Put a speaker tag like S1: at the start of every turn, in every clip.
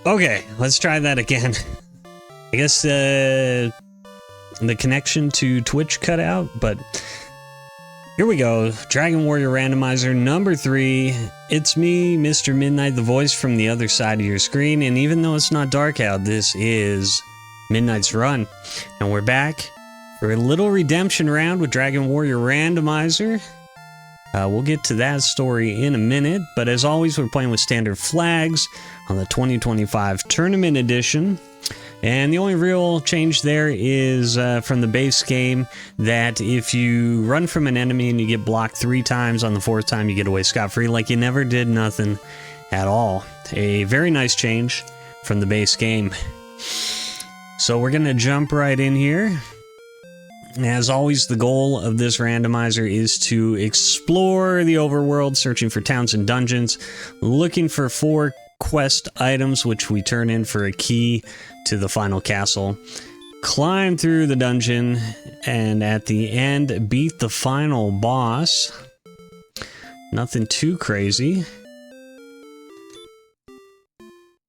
S1: Okay, let's try that again. I guess the connection to Twitch cut out, but here we go. Dragon Warrior Randomizer number 3. It's me, Mr. Midnight, the voice from the other side of your screen, and even though it's not dark out, this is Midnight's Run. And we're back for a little redemption round with Dragon Warrior Randomizer. We'll get to that story in a minute, but as always, we're playing with standard flags on the 2025 Tournament Edition. And the only real change there is from the base game that if you run from an enemy and you get blocked 3 times, on the 4th time you get away scot-free, like you never did nothing at all. A very nice change from the base game. So we're going to jump right in here. As always, the goal of this randomizer is to explore the overworld, searching for towns and dungeons, looking for 4 quest items, which we turn in for a key to the final castle, climb through the dungeon, and at the end, beat the final boss. Nothing too crazy.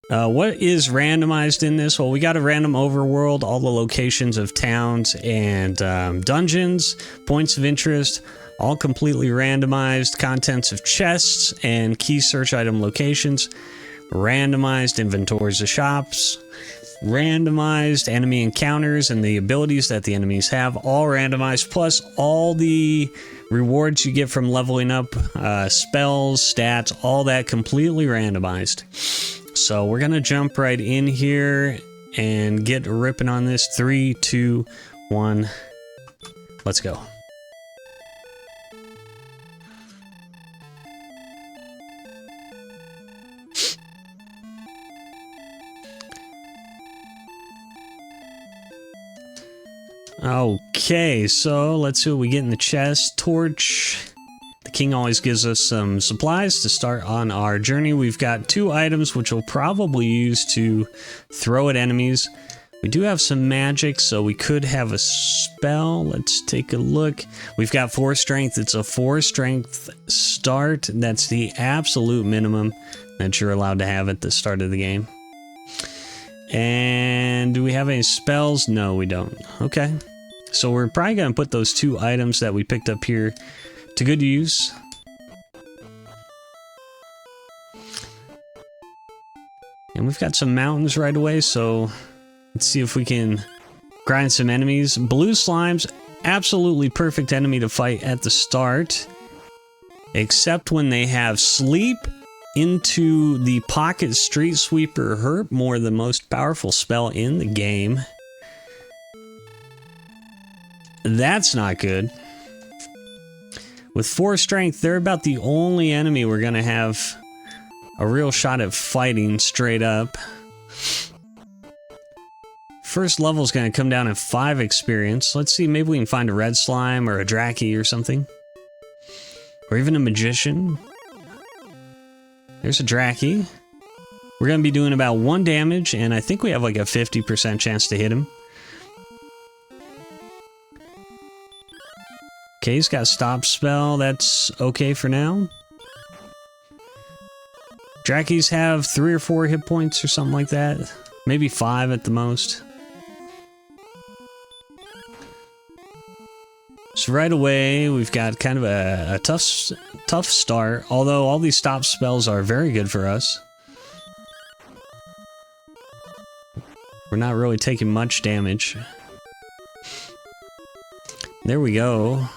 S1: What is randomized in this? Well, we got a random overworld, all the locations of towns and dungeons, points of interest, all completely randomized, contents of chests and key search item locations, randomized inventories of shops, randomized enemy encounters and the abilities that the enemies have, all randomized, plus all the rewards you get from leveling up, spells, stats, all that completely randomized. So we're gonna jump right in here and get ripping on this. 3, 2, 1, let's go. Okay, so let's see what we get in the chest. Torch. The king always gives us some supplies to start on our journey. We've got 2 items which we'll probably use to throw at enemies. We do have some magic, so we could have a spell. Let's take a look. We've got 4 strength. It's a 4 strength start. That's the absolute minimum that you're allowed to have at the start of the game. And do we have any spells? No, we don't. Okay. So we're probably going to put those 2 items that we picked up here to good use. And we've got some mountains right away, so let's see if we can grind some enemies. Blue slimes, absolutely perfect enemy to fight at the start, except when they have sleep into the pocket street sweeper herp, more the most powerful spell in the game. That's not good. With 4 strength, they're about the only enemy we're gonna have a real shot at fighting straight up. First level is gonna come down at 5 experience. Let's see, maybe we can find a red slime or a Draki or something. Or even a magician. There's a Draki. We're gonna be doing about 1 damage, and I think we have like a 50% chance to hit him. Okay, he's got stop spell. That's okay for now. Drakis have 3 or 4 hit points or something like that. Maybe 5 at the most. So right away, we've got kind of a tough start, although all these stop spells are very good for us. We're not really taking much damage. There we go.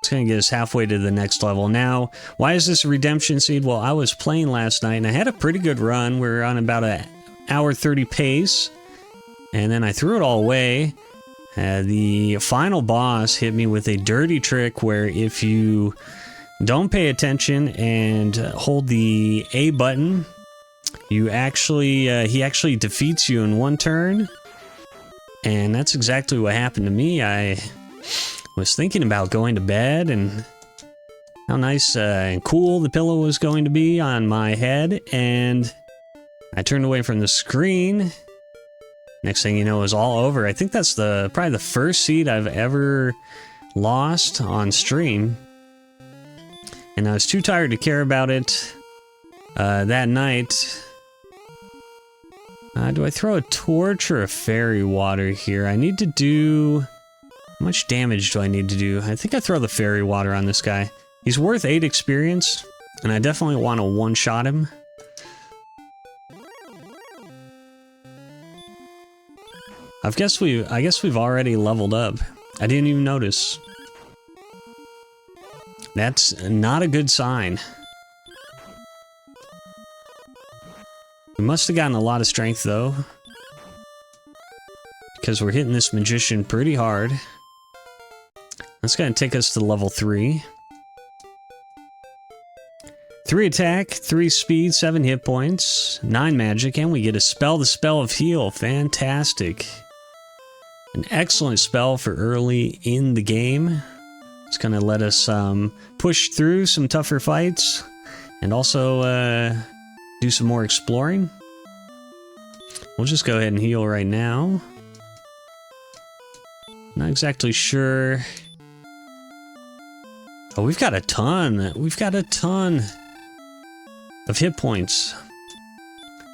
S1: It's gonna get us halfway to the next level. Now, why is this a redemption seed? Well, I was playing last night and I had a pretty good run. We're on about an hour 30 pace, and then I threw it all away. The final boss hit me with a dirty trick where if you don't pay attention and hold the A button, you actually he actually defeats you in 1 turn. And that's exactly what happened to me. I was thinking about going to bed and how nice and cool the pillow was going to be on my head, and I turned away from the screen. Next thing you know, it was all over. I think that's probably the first seed I've ever lost on stream, and I was too tired to care about it that night. Do I throw a torch or a fairy water here? I need to do... How much damage do I need to do? I think I throw the fairy water on this guy. He's worth 8 experience, and I definitely want to one-shot him. I guess we've already leveled up. I didn't even notice. That's not a good sign. We must have gotten a lot of strength though, because we're hitting this magician pretty hard. That's gonna take us to level 3. 3 attack, 3 speed, 7 hit points, 9 magic, and we get a spell, the Spell of Heal. Fantastic. An excellent spell for early in the game. It's going to let us push through some tougher fights and also do some more exploring. We'll just go ahead and heal right now. Not exactly sure. Oh, we've got a ton. We've got a ton of hit points.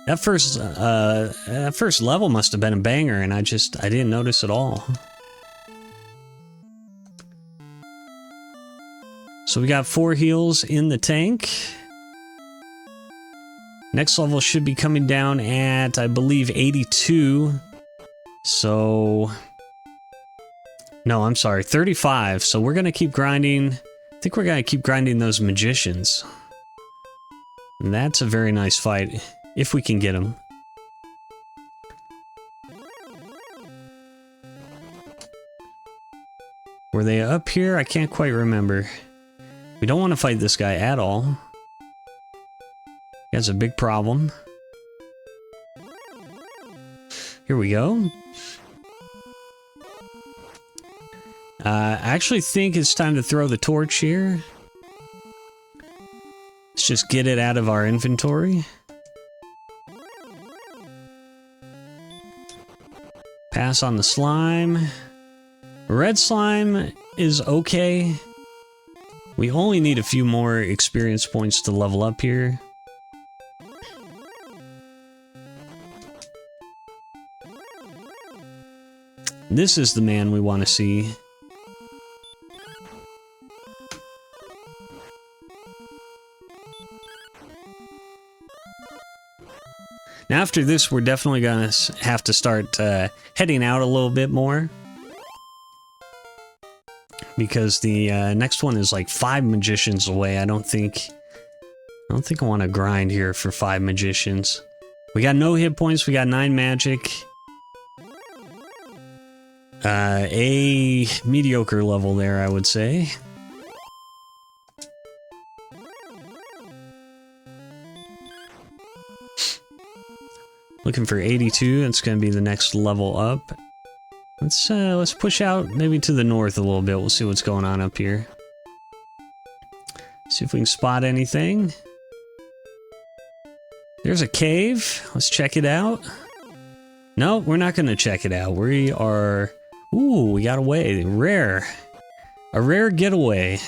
S1: That first level must have been a banger, and I didn't notice at all. So we got 4 heals in the tank. Next level should be coming down at, I believe, 82. So... No, I'm sorry, 35. So we're gonna keep grinding. I think we're gonna keep grinding those magicians. And that's a very nice fight, if we can get them. Were they up here? I can't quite remember. We don't want to fight this guy at all. He has a big problem. Here we go. I actually think it's time to throw the torch here. Let's just get it out of our inventory. Pass on the slime. Red slime is okay. We only need a few more experience points to level up here. This is the man we want to see. Now after this, we're definitely gonna have to start heading out a little bit more, because the next one is like 5 magicians away. I don't think I want to grind here for 5 magicians. We got no hit points. We got 9 magic. A mediocre level there, I would say. Looking for 82. It's going to be the next level up. Let's push out maybe to the north a little bit. We'll see what's going on up here. See if we can spot anything. There's a cave. Let's check it out. No, we're not going to check it out. We are... Ooh, we got away. Rare. A rare getaway.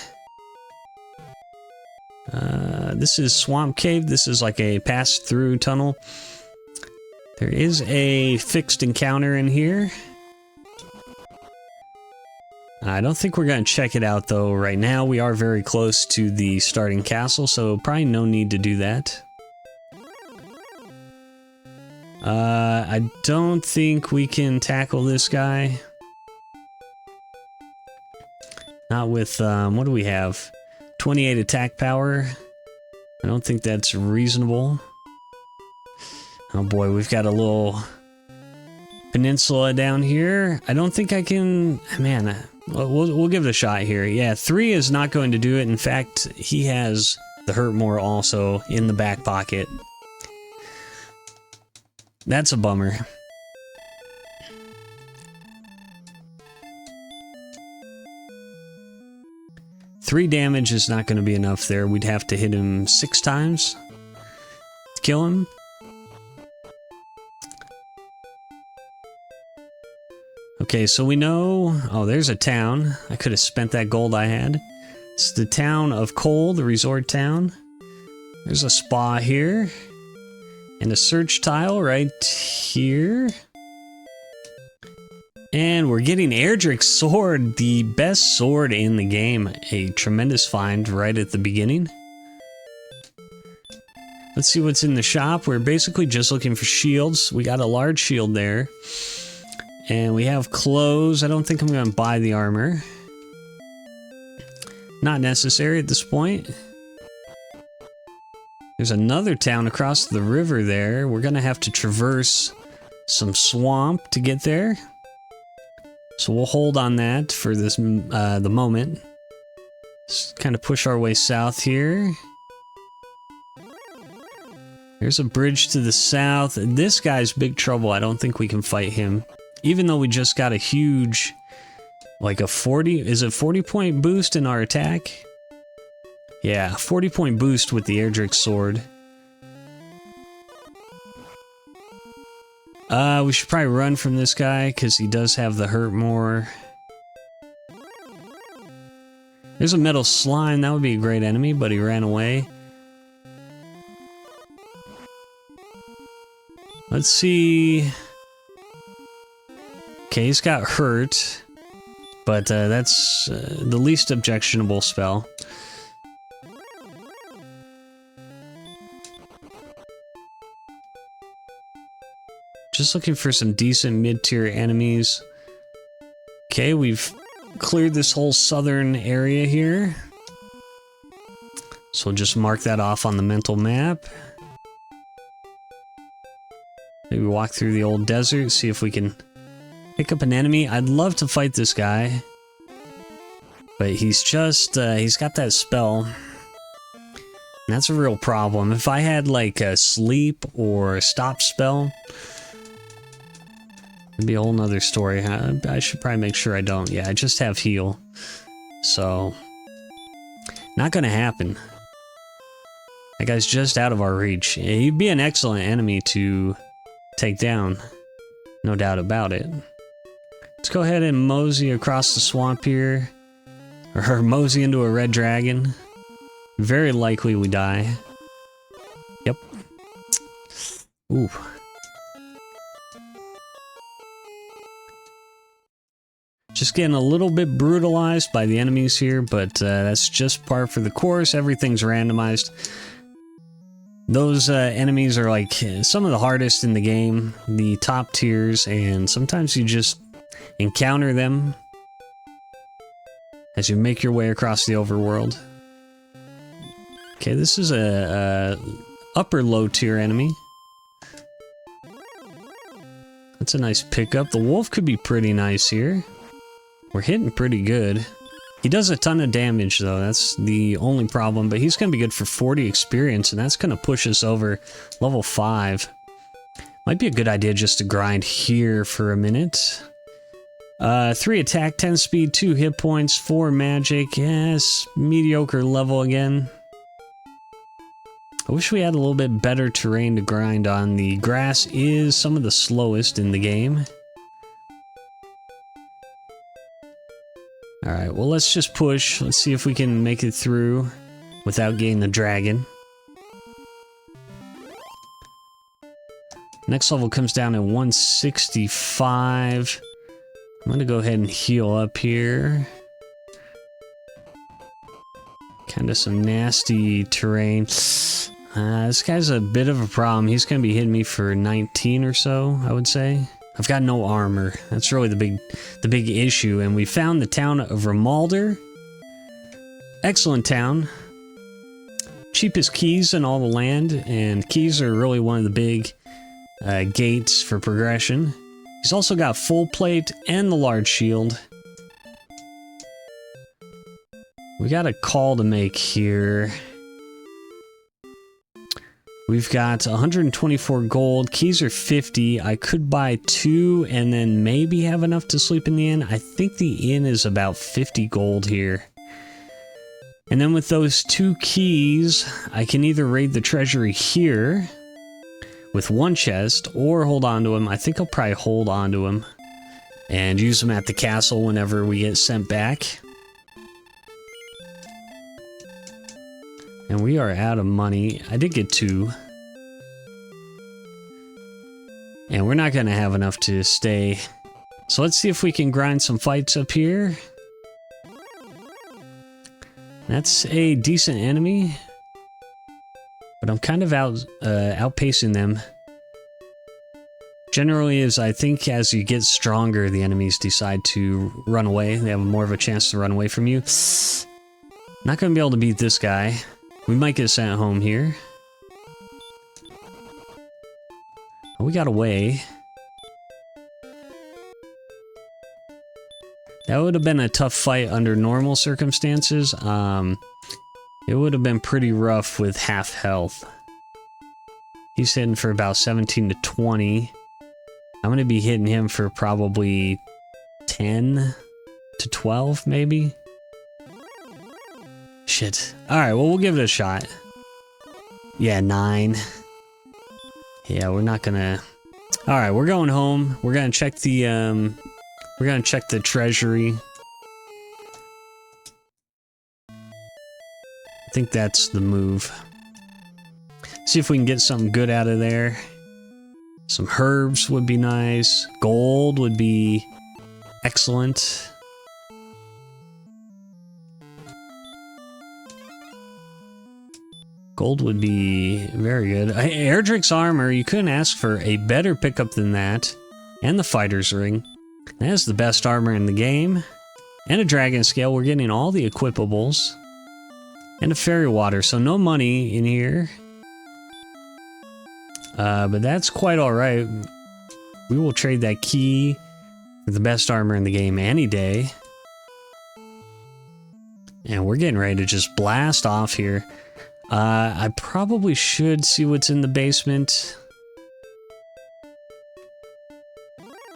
S1: This is Swamp Cave. This is like a pass-through tunnel. There is a fixed encounter in here. I don't think we're going to check it out, though, right now. We are very close to the starting castle, so probably no need to do that. I don't think we can tackle this guy. Not with, what do we have? 28 attack power. I don't think that's reasonable. Oh boy, we've got a little peninsula down here. I don't think I can... Man, we'll give it a shot here. Yeah, 3 is not going to do it. In fact, he has the Hurt More also in the back pocket. That's a bummer. Three damage is not going to be enough there. We'd have to hit him 6 times to kill him. Okay, so we know... Oh, there's a town. I could have spent that gold I had. It's the town of Cole, the resort town. There's a spa here. And a search tile right here. And we're getting Erdrick's sword, the best sword in the game. A tremendous find right at the beginning. Let's see what's in the shop. We're basically just looking for shields. We got a large shield there. And we have clothes. I don't think I'm going to buy the armor. Not necessary at this point. There's another town across the river there. We're going to have to traverse some swamp to get there. So we'll hold on that for this the moment. Just kind of push our way south here. There's a bridge to the south. This guy's big trouble. I don't think we can fight him. Even though we just got a huge, like a 40, is it 40-point boost in our attack? Yeah, 40-point boost with the Erdrick sword. We should probably run from this guy, because he does have the hurt more. There's a metal slime, that would be a great enemy, but he ran away. Let's see... Okay, he's got hurt, but that's the least objectionable spell. Just looking for some decent mid-tier enemies. Okay, we've cleared this whole southern area here. So we'll just mark that off on the mental map. Maybe walk through the old desert, see if we can pick up an enemy. I'd love to fight this guy. But he's just, he's got that spell. And that's a real problem. If I had like a sleep or a stop spell, it'd be a whole nother story. I should probably make sure I don't. Yeah, I just have heal. So, not gonna happen. That guy's just out of our reach. He'd be an excellent enemy to take down. No doubt about it. Let's go ahead and mosey across the swamp here. Or mosey into a red dragon. Very likely we die. Yep. Ooh. Just getting a little bit brutalized by the enemies here, but that's just par for the course. Everything's randomized. Those enemies are like some of the hardest in the game, the top tiers, and sometimes you just encounter them as you make your way across the overworld. Okay, this is a upper low tier enemy. That's a nice pickup. The wolf could be pretty nice here. We're hitting pretty good. He does a ton of damage though, that's the only problem, but he's going to be good for 40 experience, and that's going to push us over level 5. Might be a good idea just to grind here for a minute. 3 attack, 10 speed, 2 hit points, 4 magic. Yes, mediocre level again. I wish we had a little bit better terrain to grind on. The grass is some of the slowest in the game. Alright, well let's just push. Let's see if we can make it through without getting the dragon. Next level comes down at 165. I'm gonna go ahead and heal up here. Kinda some nasty terrain. This guy's a bit of a problem. He's gonna be hitting me for 19 or so, I would say. I've got no armor. That's really the big issue. And we found the town of Rimalder. Excellent town. Cheapest keys in all the land, and keys are really one of the big gates for progression. He's also got full plate and the large shield. We got a call to make here. We've got 124 gold. Keys are 50. I could buy 2 and then maybe have enough to sleep in the inn. I think the inn is about 50 gold here. And then with those 2 keys, I can either raid the treasury here with 1 chest or hold on to him. I think I'll probably hold on to him and use them at the castle whenever we get sent back. And we are out of money. I did get 2. And we're not going to have enough to stay. So let's see if we can grind some fights up here. That's a decent enemy. But I'm kind of outpacing them. Generally, I think as you get stronger, the enemies decide to run away. They have more of a chance to run away from you. Not going to be able to beat this guy. We might get sent home here. Oh, we got away. That would have been a tough fight under normal circumstances. It would have been pretty rough with half health. He's hitting for about 17 to 20. I'm going to be hitting him for probably 10 to 12, maybe. Shit. Alright, well, we'll give it a shot. Yeah, 9. Yeah, we're not gonna... Alright, we're going home. We're gonna check the, we're gonna check the treasury. I think that's the move. See if we can get something good out of there. Some herbs would be nice. Gold would be excellent. Gold would be very good. Erdrick's armor, you couldn't ask for a better pickup than that. And the fighter's ring. That is the best armor in the game. And a dragon scale. We're getting all the equipables. And a fairy water, so no money in here. But that's quite alright. We will trade that key for the best armor in the game any day. And we're getting ready to just blast off here. I probably should see what's in the basement.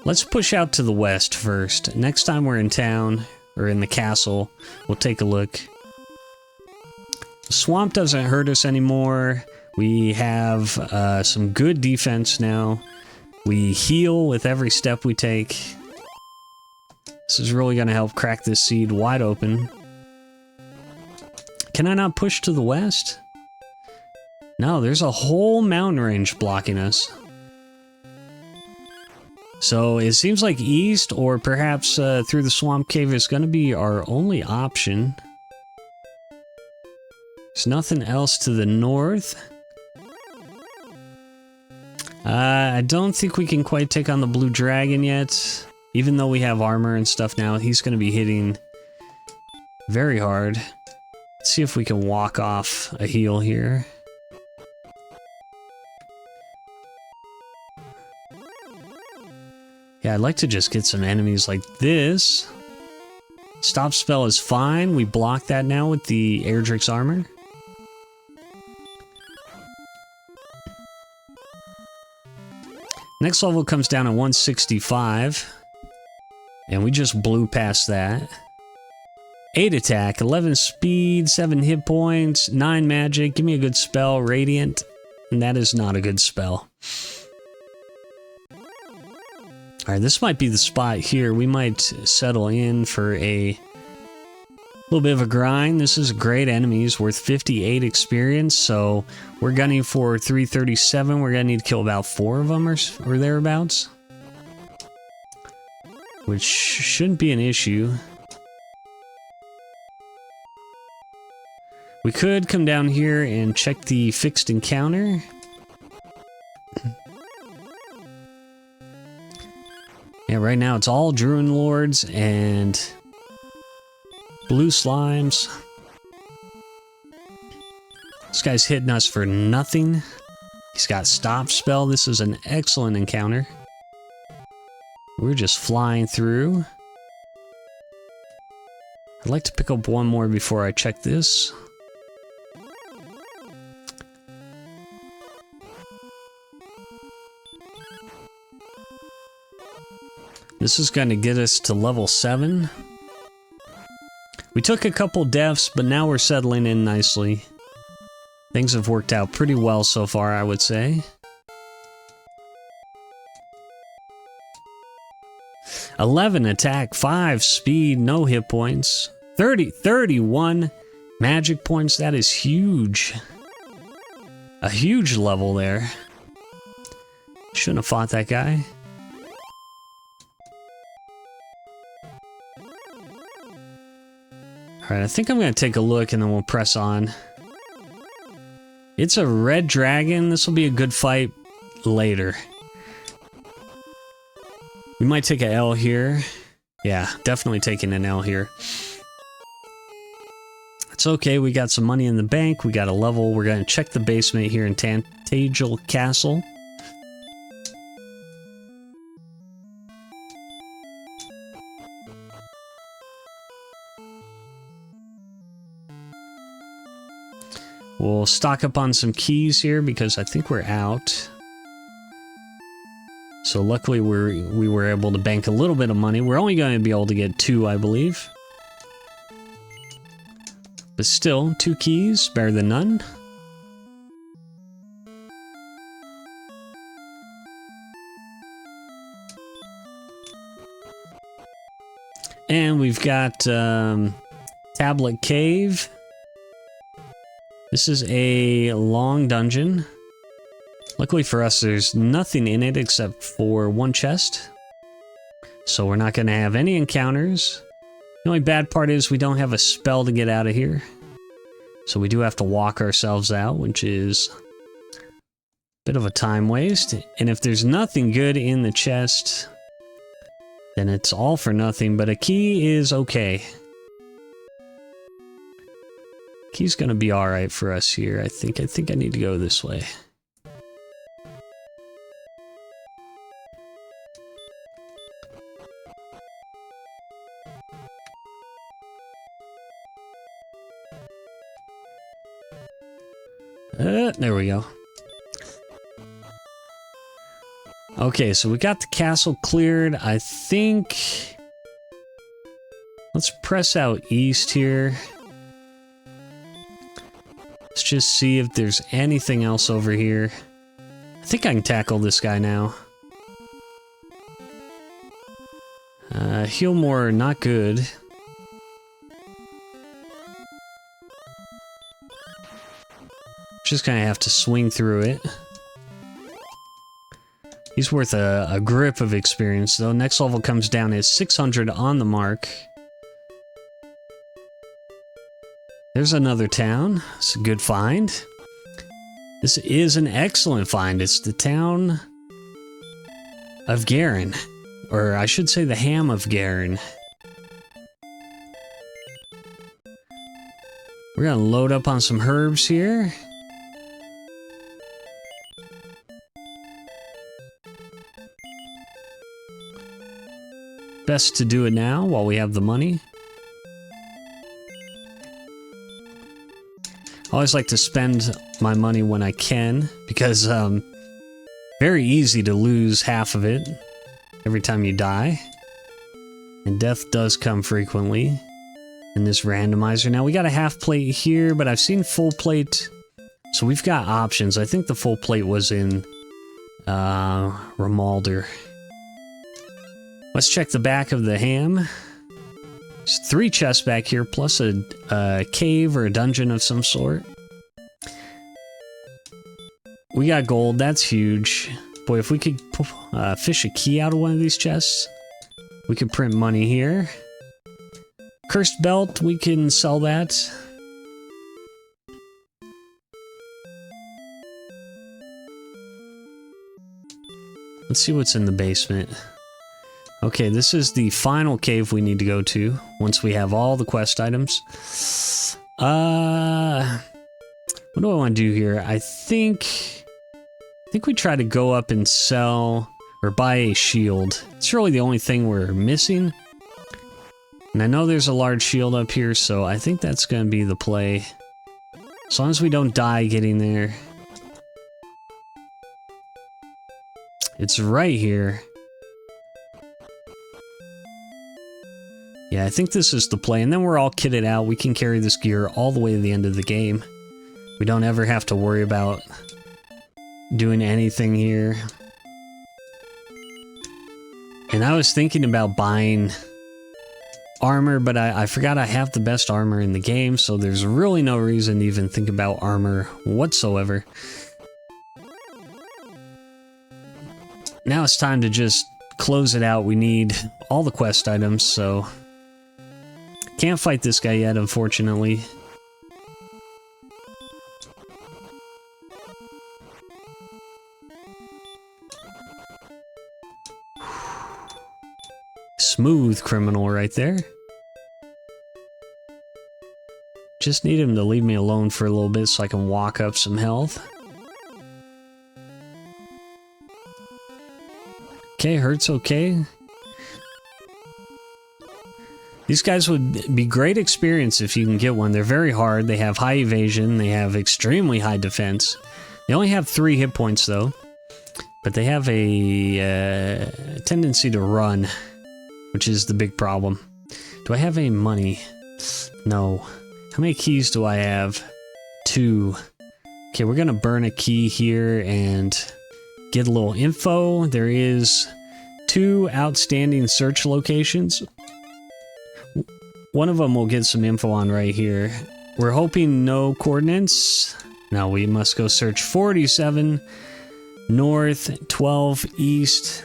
S1: Let's push out to the west first. Next time we're in town, or in the castle, we'll take a look. The swamp doesn't hurt us anymore. We have some good defense now. We heal with every step we take. This is really going to help crack this seed wide open. Can I not push to the west? No, there's a whole mountain range blocking us. So it seems like east or perhaps through the swamp cave is going to be our only option. There's nothing else to the north. I don't think we can quite take on the blue dragon yet. Even though we have armor and stuff now, he's going to be hitting very hard. Let's see if we can walk off a heal here. Yeah, I'd like to just get some enemies like this. Stop spell is fine. We block that now with the Erdrick's armor. Next level comes down at 165. And we just blew past that. 8 attack, 11 speed, 7 hit points, 9 magic. Give me a good spell, Radiant. And that is not a good spell. Alright, this might be the spot here. We might settle in for a little bit of a grind. This is a great enemy. He's worth 58 experience, so we're gunning for 337. We're gonna need to kill about 4 of them or thereabouts. Which shouldn't be an issue. We could come down here and check the fixed encounter. Yeah, right now it's all Druid Lords and blue slimes. This guy's hitting us for nothing. He's got stop spell. This is an excellent encounter. We're just flying through. I'd like to pick up one more before I check this. This is going to get us to level 7. We took a couple deaths, but now we're settling in nicely. Things have worked out pretty well so far, I would say. 11 attack, 5 speed, no hit points. 31 magic points, that is huge. A huge level there. Shouldn't have fought that guy. Alright, I think I'm going to take a look and then we'll press on. It's a red dragon. This will be a good fight later. We might take an L here. Yeah, definitely taking an L here. It's okay, we got some money in the bank. We got a level. We're going to check the basement here in Tantagel Castle. We'll stock up on some keys here because I think we're out. So luckily we were able to bank a little bit of money. We're only going to be able to get 2, I believe. But still, 2 keys, better than none. And we've got Tablet Cave. This is a long dungeon. Luckily for us, there's nothing in it except for 1 chest. So we're not going to have any encounters. The only bad part is we don't have a spell to get out of here. So we do have to walk ourselves out, which is a bit of a time waste. And if there's nothing good in the chest, then it's all for nothing. But a key is okay. Key's gonna be alright for us here, I think. I think I need to go this way. There we go. Okay, so we got the castle cleared. I think... Let's press out east here. Let's just see if there's anything else over here. I think I can tackle this guy now. Heal more, not good. Just gonna have to swing through it. He's worth a grip of experience, though. Next level comes down at 600 on the mark. There's another town. It's a good find. This is an excellent find. It's the town of Garen. Or I should say the Ham of Garen. We're gonna load up on some herbs here. Best to do it now while we have the money. I always like to spend my money when I can, because very easy to lose half of it every time you die. And death does come frequently in this randomizer. Now we got a half plate here, but I've seen full plate, so we've got options. I think the full plate was in Ramalder. Let's check the back of the ham. There's 3 chests back here, plus a cave or a dungeon of some sort. We got gold, that's huge. Boy, if we could fish a key out of one of these chests, we could print money here. Cursed belt, we can sell that. Let's see what's in the basement. Okay, this is the final cave we need to go to once we have all the quest items. What do I want to do here? I think we try to go up and sell or buy a shield. It's really the only thing we're missing. And I know there's a large shield up here, so I think that's going to be the play. As long as we don't die getting there. It's right here. Yeah, I think this is the play, and then we're all kitted out. We can carry this gear all the way to the end of the game. We don't ever have to worry about doing anything here. And I was thinking about buying armor, but I forgot I have the best armor in the game, so there's really no reason to even think about armor whatsoever. now it's time to just close it out. We need all the quest items, so can't fight this guy yet, unfortunately. Smooth criminal right there. Just need him to leave me alone for a little bit so I can walk up some health. Okay, hurt's okay. These guys would be great experience if you can get one. They're very hard. They have high evasion. They have extremely high defense. They only have 3 hit points though. But they have a tendency to run, which is the big problem. Do I have any money? No. How many keys do I have? 2. Okay, we're gonna burn a key here and get a little info. There is 2 outstanding search locations. One of them we'll get some info on right here. We're hoping no coordinates. Now we must go search 47 north, 12 east.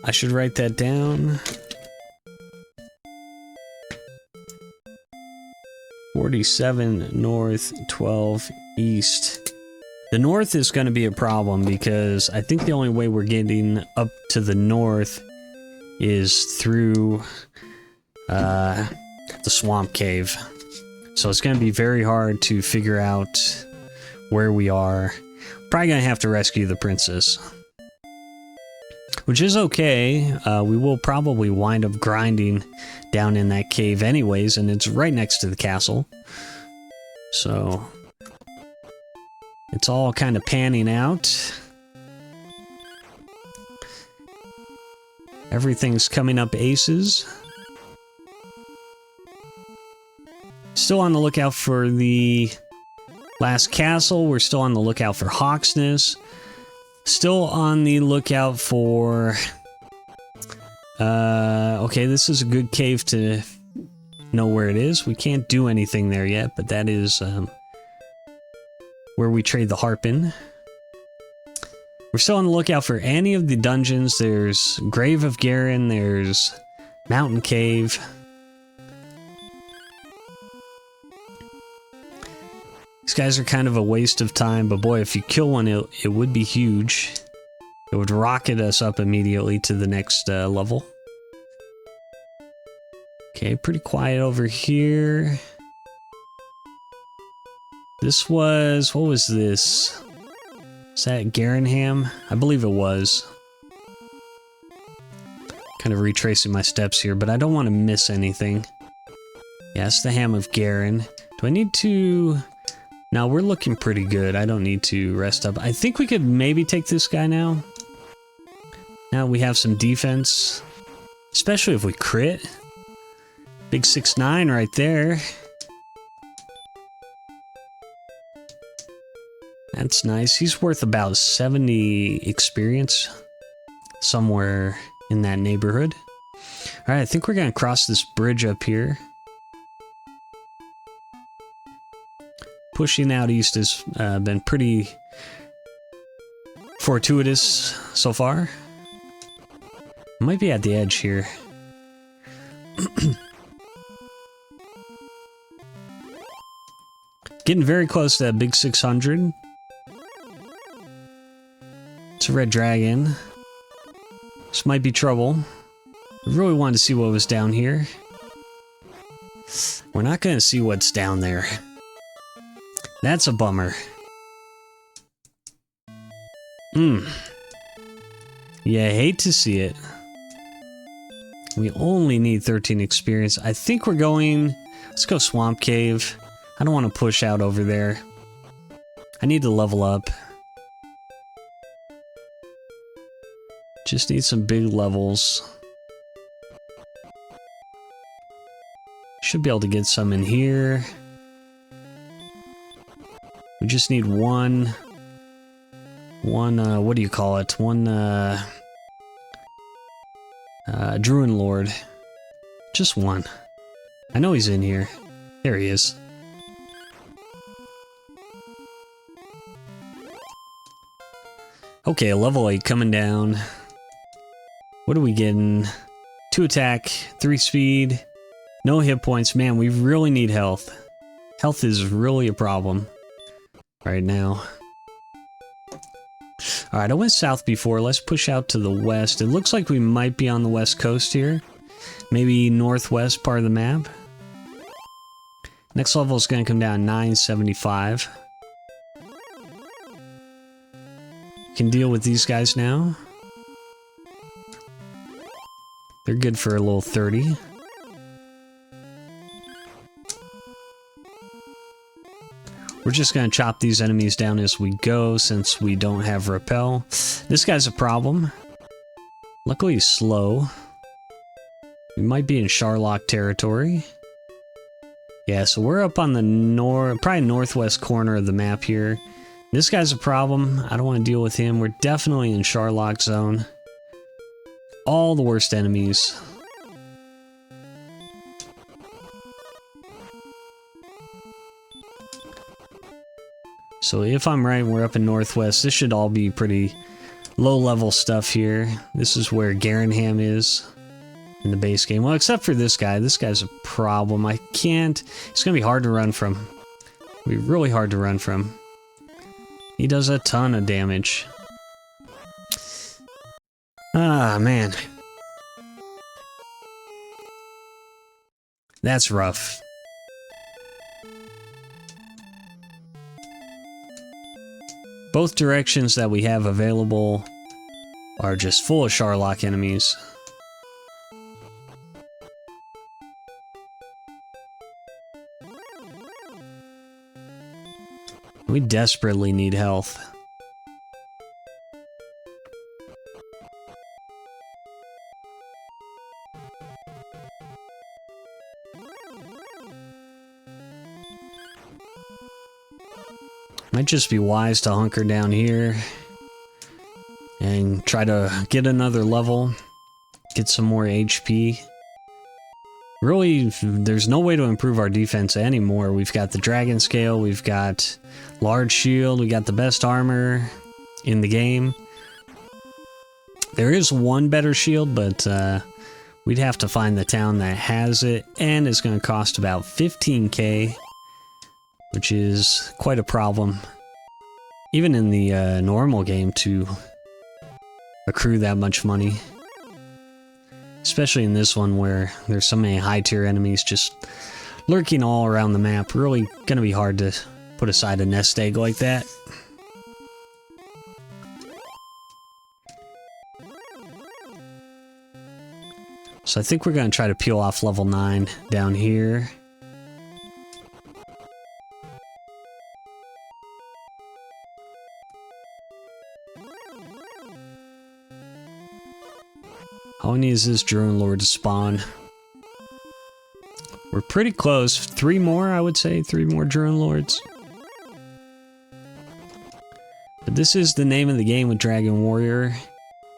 S1: I should write that down. 47 north, 12 east. The north is going to be a problem because I think the only way we're getting up to the north is through the swamp cave. So it's going to be very hard to figure out where we are. Probably going to have to rescue the princess. Which is okay. We will probably wind up grinding down in that cave anyways, and it's right next to the castle. So it's all kind of panning out. Everything's coming up aces. Still on the lookout for the last castle. We're still on the lookout for Hawksness. Still on the lookout for... okay, this is a good cave to know where it is. We can't do anything there yet, but that is where we trade the Harpin. We're still on the lookout for any of the dungeons. There's Grave of Garen, there's Mountain Cave. These guys are kind of a waste of time, but boy, if you kill one, it would be huge. It would rocket us up immediately to the next level. Okay, pretty quiet over here. This was... what was this? Is that Garenham? I believe it was. Kind of retracing my steps here, but I don't want to miss anything. Yeah, it's the Ham of Garen. Do I need to... now, we're looking pretty good. I don't need to rest up. I think we could maybe take this guy now. Now we have some defense. Especially if we crit. Big 6-9 right there. That's nice. He's worth about 70 experience. Somewhere in that neighborhood. Alright, I think we're gonna cross this bridge up here. Pushing out east has been pretty fortuitous so far. Might be at the edge here. Getting very close to that big 600. It's a red dragon. This might be trouble. I really wanted to see what was down here. We're not going to see what's down there. That's a bummer. Yeah, I hate to see it. We only need 13 experience. I think we're going... let's go Swamp Cave. I don't want to push out over there. I need to level up. Just need some big levels. Should be able to get some in here. We just need one, what do you call it? One, Druid Lord. Just one. I know he's in here. There he is. Okay, level 8 coming down. What are we getting? 2 attack, 3 speed, no hit points. Man, we really need health. Health is really a problem right now. Alright, I went south before. Let's push out to the west. It looks like we might be on the west coast here. Maybe northwest part of the map. Next level is going to come down 975. Can deal with these guys now. They're good for a little 30. We're just going to chop these enemies down as we go since we don't have repel. This guy's a problem. Luckily he's slow. We might be in Charlock territory. Yeah, so we're up on the probably northwest corner of the map here. This guy's a problem. I don't want to deal with him. We're definitely in Charlock zone. All the worst enemies. So if I'm right, we're up in northwest. This should all be pretty low level stuff here. This is where Garanham is in the base game. Well, except for this guy. This guy's a problem. I can't. It's going to be hard to run from. It'll be really hard to run from. He does a ton of damage. Ah, man. That's rough. Both directions that we have available are just full of Charlock enemies. We desperately need health. Might just be wise to hunker down here and try to get another level, get some more HP. Really, there's no way to improve our defense anymore. We've got the Dragon Scale, we've got Large Shield, we got the best armor in the game. There is one better shield, but we'd have to find the town that has it, and it's going to cost about 15k, which is quite a problem. Even in the normal game to accrue that much money. Especially in this one where there's so many high tier enemies just lurking all around the map. Really gonna be hard to put aside a nest egg like that. So I think we're gonna try to peel off level 9 down here. All we need is this Drone Lord to spawn. We're pretty close. 3 more, I would say. 3 more Drone Lords. But this is the name of the game with Dragon Warrior.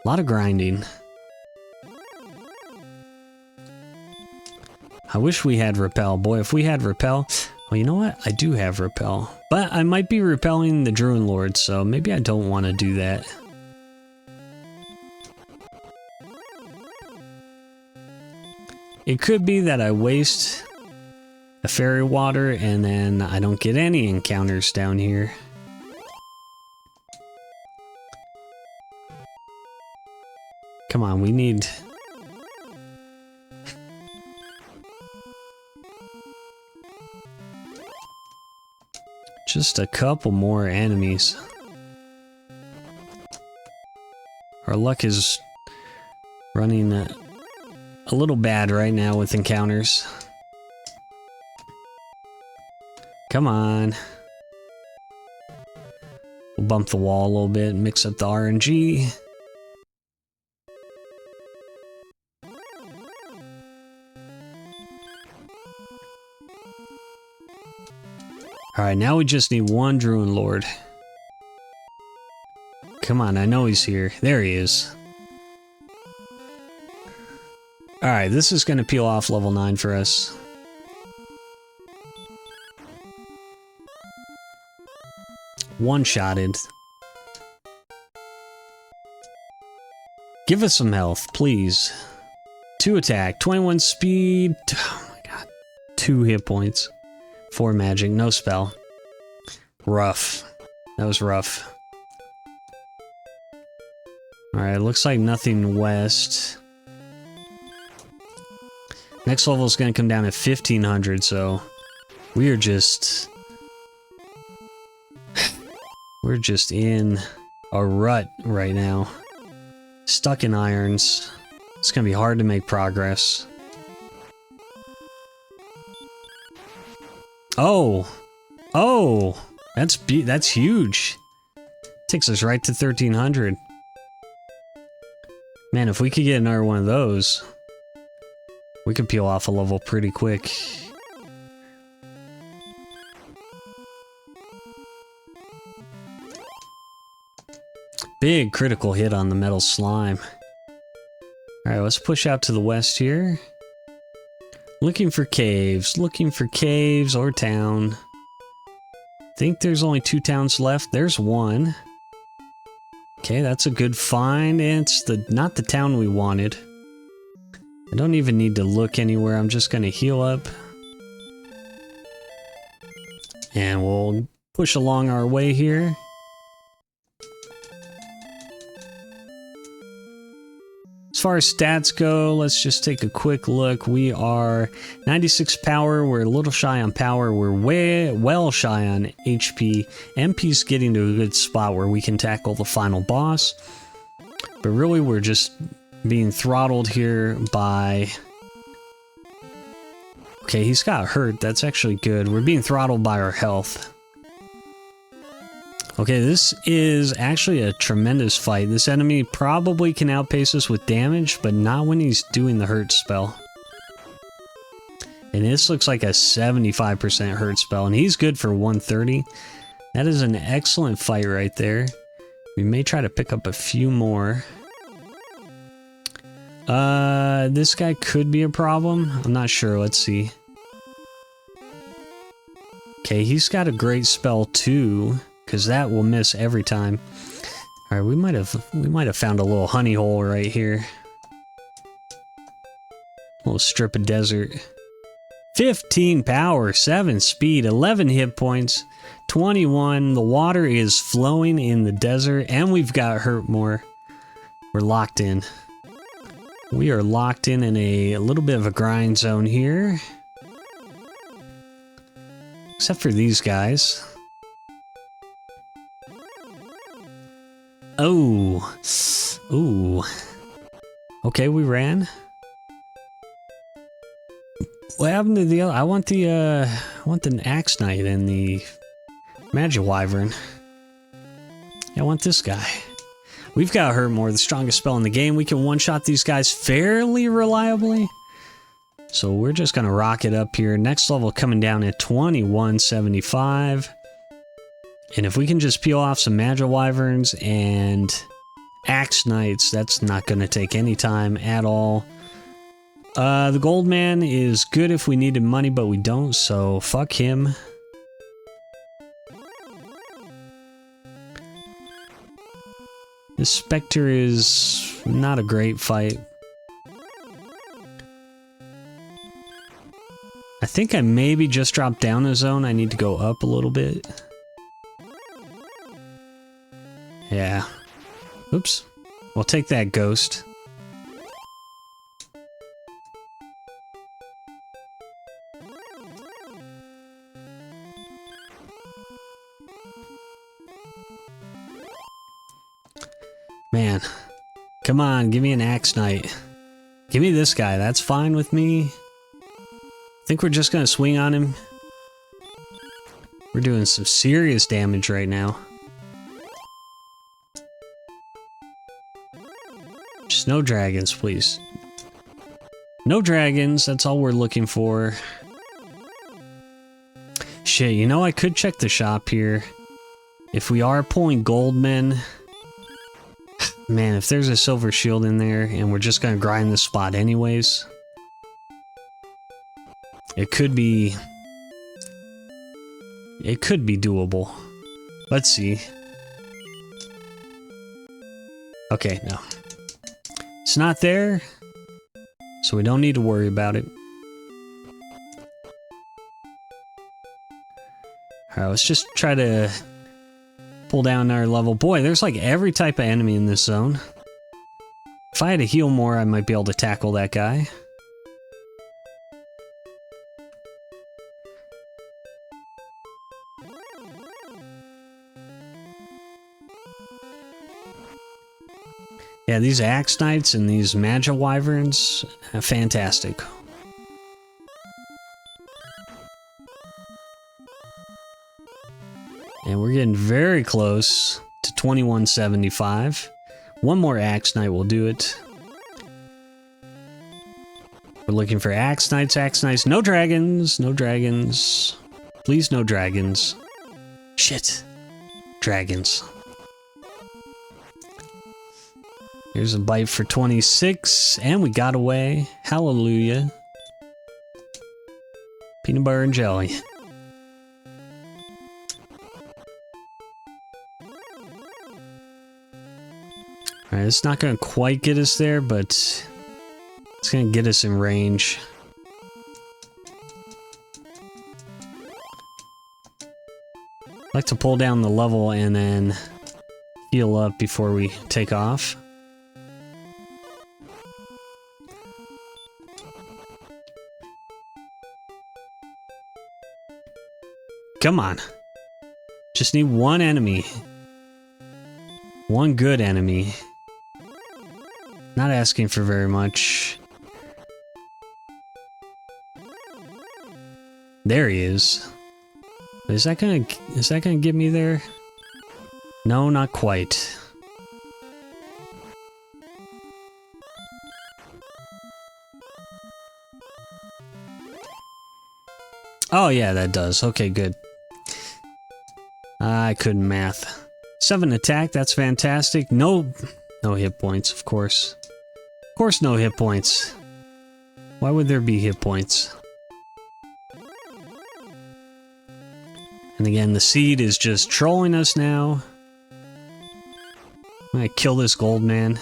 S1: A lot of grinding. I wish we had Repel. Boy, if we had Repel... Well, you know what? I do have Repel. But I might be repelling the Drone Lord, so maybe I don't want to do that. It could be that I waste a fairy water and then I don't get any encounters down here. Come on, we need... just a couple more enemies. Our luck is running a little bad right now with encounters. Come on. We'll bump the wall a little bit, mix up the RNG. Alright, now we just need one Drone Lord. Come on, I know he's here. There he is. Alright, this is going to peel off level 9 for us. One-shotted. Give us some health, please. 2 attack, 21 speed. Oh my god. 2 hit points. 4 magic, no spell. Rough. That was rough. Alright, looks like nothing west. Next level is going to come down at 1500, so we are just... we're just in a rut right now. Stuck in irons. It's going to be hard to make progress. Oh! Oh! That's huge. Takes us right to 1300. Man, if we could get another one of those, we could peel off a level pretty quick. Big critical hit on the metal slime. Alright, let's push out to the west here. Looking for caves or town. Think there's only 2 towns left. There's one. Okay, that's a good find, and it's not the town we wanted. I don't even need to look anywhere. I'm just gonna heal up. And we'll push along our way here. As far as stats go, let's just take a quick look. We are 96 power. We're a little shy on power. We're well shy on HP. MP's getting to a good spot where we can tackle the final boss. But really, we're just being throttled here by... Okay, he's got hurt. That's actually good. We're being throttled by our health. Okay, this is actually a tremendous fight. This enemy probably can outpace us with damage, but not when he's doing the hurt spell. And this looks like a 75% hurt spell, and he's good for 130. That is an excellent fight right there. We may try to pick up a few more. This guy could be a problem. I'm not sure. Let's see. Okay, he's got a great spell too, because that will miss every time. All right, we might have found a little honey hole right here. A little strip of desert. 15 power, 7 speed, 11 hit points, 21. The water is flowing in the desert, and we've got hurt more. We're locked in. We are locked in a little bit of a grind zone here. Except for these guys. Oh. Ooh. Okay, we ran. What happened to the other? I want the Axe Knight and the Magic Wyvern. Yeah, I want this guy. We've got Hurt More, the strongest spell in the game. We can one-shot these guys fairly reliably. So we're just gonna rock it up here. Next level coming down at 2175. And if we can just peel off some Magic Wyverns and Axe Knights, that's not gonna take any time at all. The Gold Man is good if we needed money, but we don't, so fuck him. This Spectre is not a great fight. I think I maybe just dropped down a zone. I need to go up a little bit. Yeah. Oops. We'll take that ghost. Man. Come on, give me an Axe Knight. Give me this guy, that's fine with me. I think we're just gonna swing on him. We're doing some serious damage right now. Just no dragons, please. No dragons, that's all we're looking for. Shit, you know, I could check the shop here. If we are pulling gold men... Man, if there's a silver shield in there and we're just gonna grind this spot anyways... It could be doable. Let's see. Okay, no. It's not there, so we don't need to worry about it. Alright, let's just try to pull down our level. Boy, there's like every type of enemy in this zone. If I had to heal more, I might be able to tackle that guy. Yeah, these Axe Knights and these Magi Wyverns, fantastic. And we're getting very close to 2175. One more Axe Knight will do it. We're looking for Axe Knights, Axe Knights. No dragons, no dragons. Please, no dragons. Shit. Dragons. Here's a bite for 26, and we got away. Hallelujah. Peanut butter and jelly. Alright, it's not going to quite get us there, but it's going to get us in range. I like to pull down the level and then heal up before we take off. Come on. Just need one enemy. One good enemy. Not asking for very much. There he is. Is that gonna get me there? No, not quite. Oh yeah, that does. Okay, good. I couldn't math. 7 attack, that's fantastic. No hit points, of course. Of course no hit points. Why would there be hit points? And again, the seed is just trolling us now. I'm gonna kill this gold man.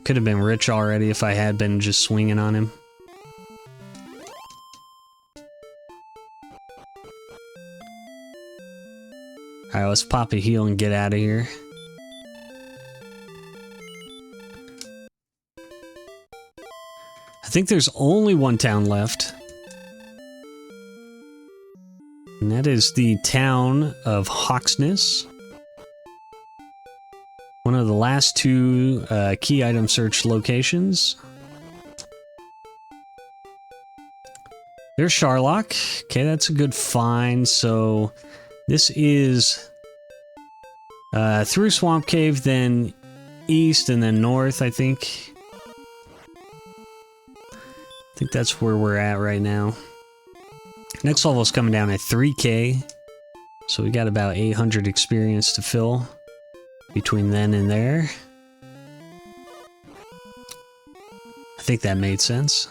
S1: Could have been rich already if I had been just swinging on him. Alright, let's pop a heal and get out of here. I think there's only one town left. And that is the town of Hawksness. One of the last two key item search locations. There's Sharlock. Okay, that's a good find. So this is through Swamp Cave, then east, and then north, I think. I think that's where we're at right now. Next level's coming down at 3K. So we got about 800 experience to fill between then and there. I think that made sense.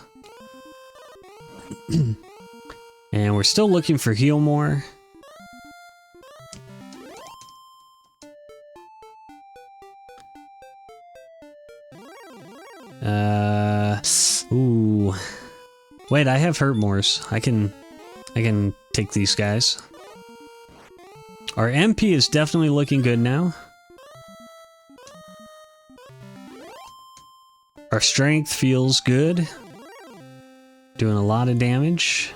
S1: And we're still looking for heal more. Ooh. Wait, I have hurt mores. I can take these guys. Our MP is definitely looking good now. Our strength feels good. Doing a lot of damage.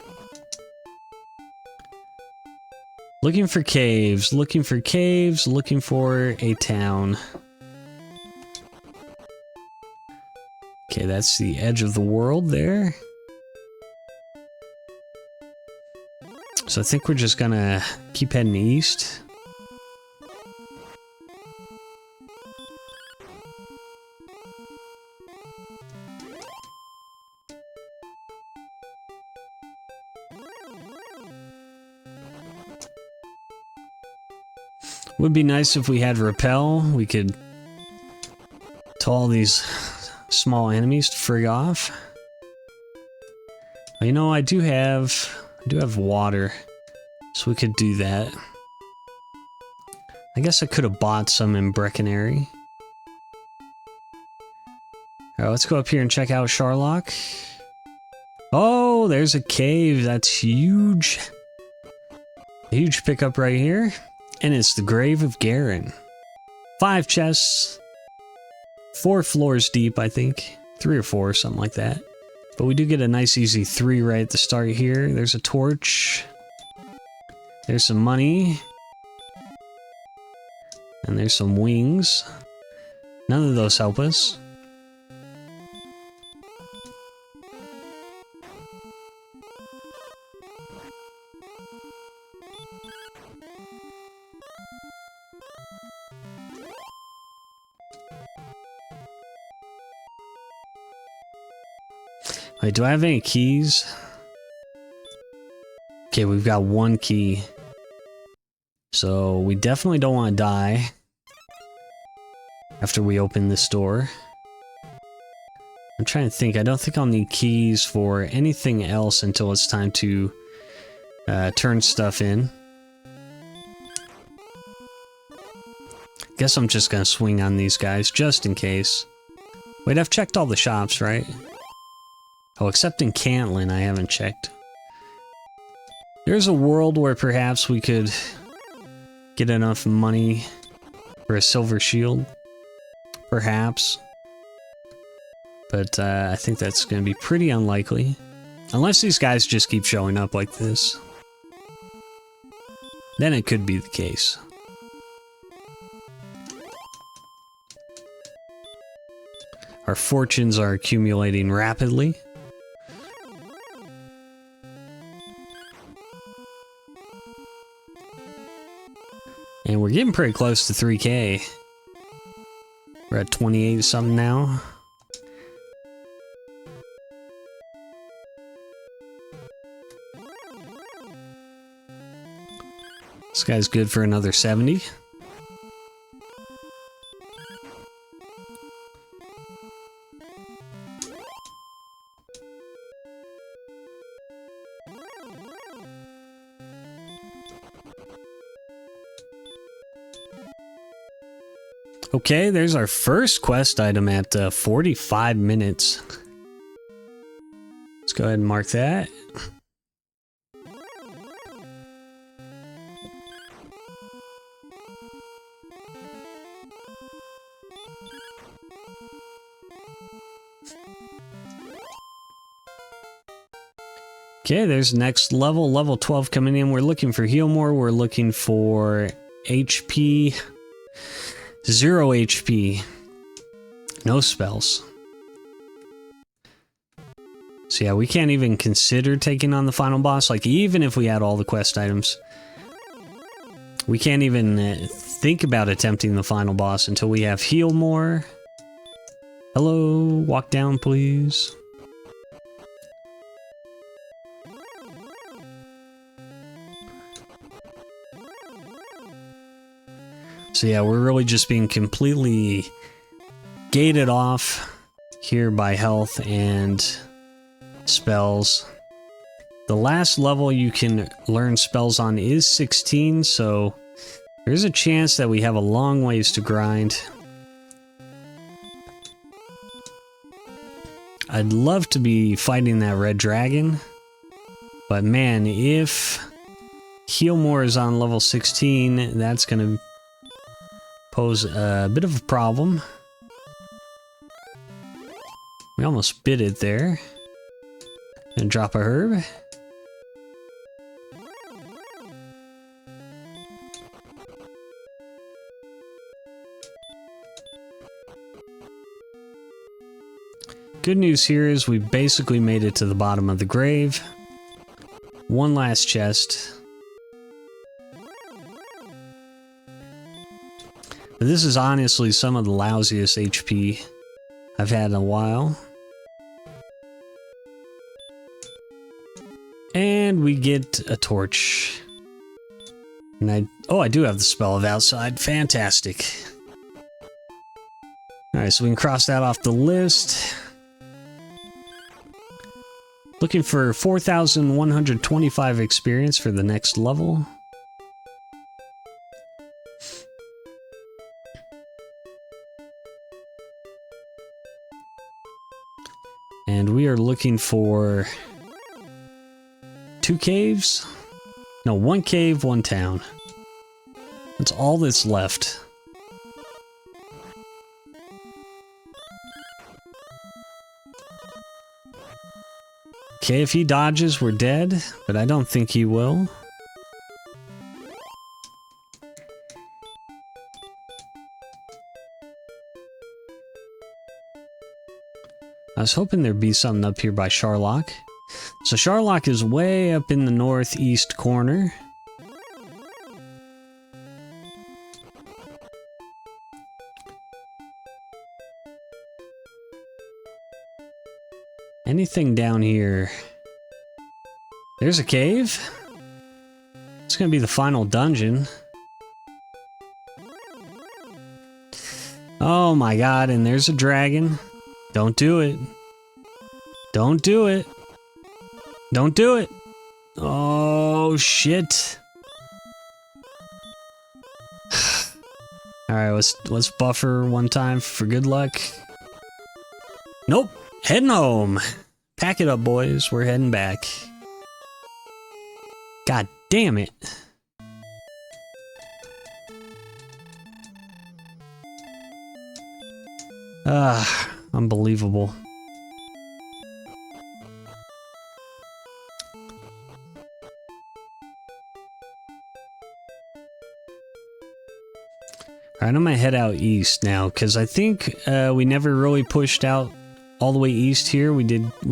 S1: Looking for caves, looking for caves, looking for a town. Okay, that's the edge of the world there. So I think we're just gonna keep heading east. Would be nice if we had repel. We could tell all these small enemies to frig off. You know, I do have water, so we could do that. I guess I could have bought some in Breckenary. Alright, let's go up here and check out Sharlock. Oh, there's a cave. That's huge. A huge pickup right here. And it's the Grave of Garen. 5 chests. 4 floors deep, I think. 3 or 4, something like that. But we do get a nice easy 3 right at the start here. There's a torch. There's some money. And there's some wings. None of those help us. Wait, do I have any keys? Okay, we've got 1 key. So we definitely don't want to die after we open this door. I'm trying to think. I don't think I'll need keys for anything else until it's time to turn stuff in. Guess I'm just gonna swing on these guys just in case. Wait, I've checked all the shops, right? Oh, except in Cantlin, I haven't checked. There's a world where perhaps we could get enough money for a silver shield. Perhaps. But I think that's going to be pretty unlikely. Unless these guys just keep showing up like this. Then it could be the case. Our fortunes are accumulating rapidly. And we're getting pretty close to 3K. We're at 28 something now. This guy's good for another 70. Okay, there's our first quest item at 45 minutes. Let's go ahead and mark that. Okay, there's next level, level 12 coming in. We're looking for heal more. We're looking for HP. 0 HP. No spells. So yeah, we can't even consider taking on the final boss. Like, even if we had all the quest items, we can't even think about attempting the final boss until we have heal more. Hello, walk down, please. So yeah, we're really just being completely gated off here by health and spells. The last level you can learn spells on is 16, so there's a chance that we have a long ways to grind. I'd love to be fighting that red dragon, but man, if heal more is on level 16, that's gonna pose a bit of a problem. We almost bit it there. And drop a herb. Good news here is we basically made it to the bottom of the grave. One last chest. This is honestly some of the lousiest HP I've had in a while. And we get a torch. And I do have the spell of outside. Fantastic. Alright, so we can cross that off the list. Looking for 4,125 experience for the next level. And we are looking for 2 caves? No, 1 cave, 1 town. That's all that's left. Okay, if he dodges, we're dead, but I don't think he will. I was hoping there'd be something up here by Sharlock. So Sharlock is way up in the northeast corner. Anything down here? There's a cave. It's gonna be the final dungeon. Oh my god, and there's a dragon. Don't do it. Don't do it. Don't do it. Oh shit. Alright, let's buffer one time for good luck. Nope. Heading home. Pack it up, boys. We're heading back. God damn it. Unbelievable. Alright, I'm gonna head out east now, because I think we never really pushed out all the way east here. We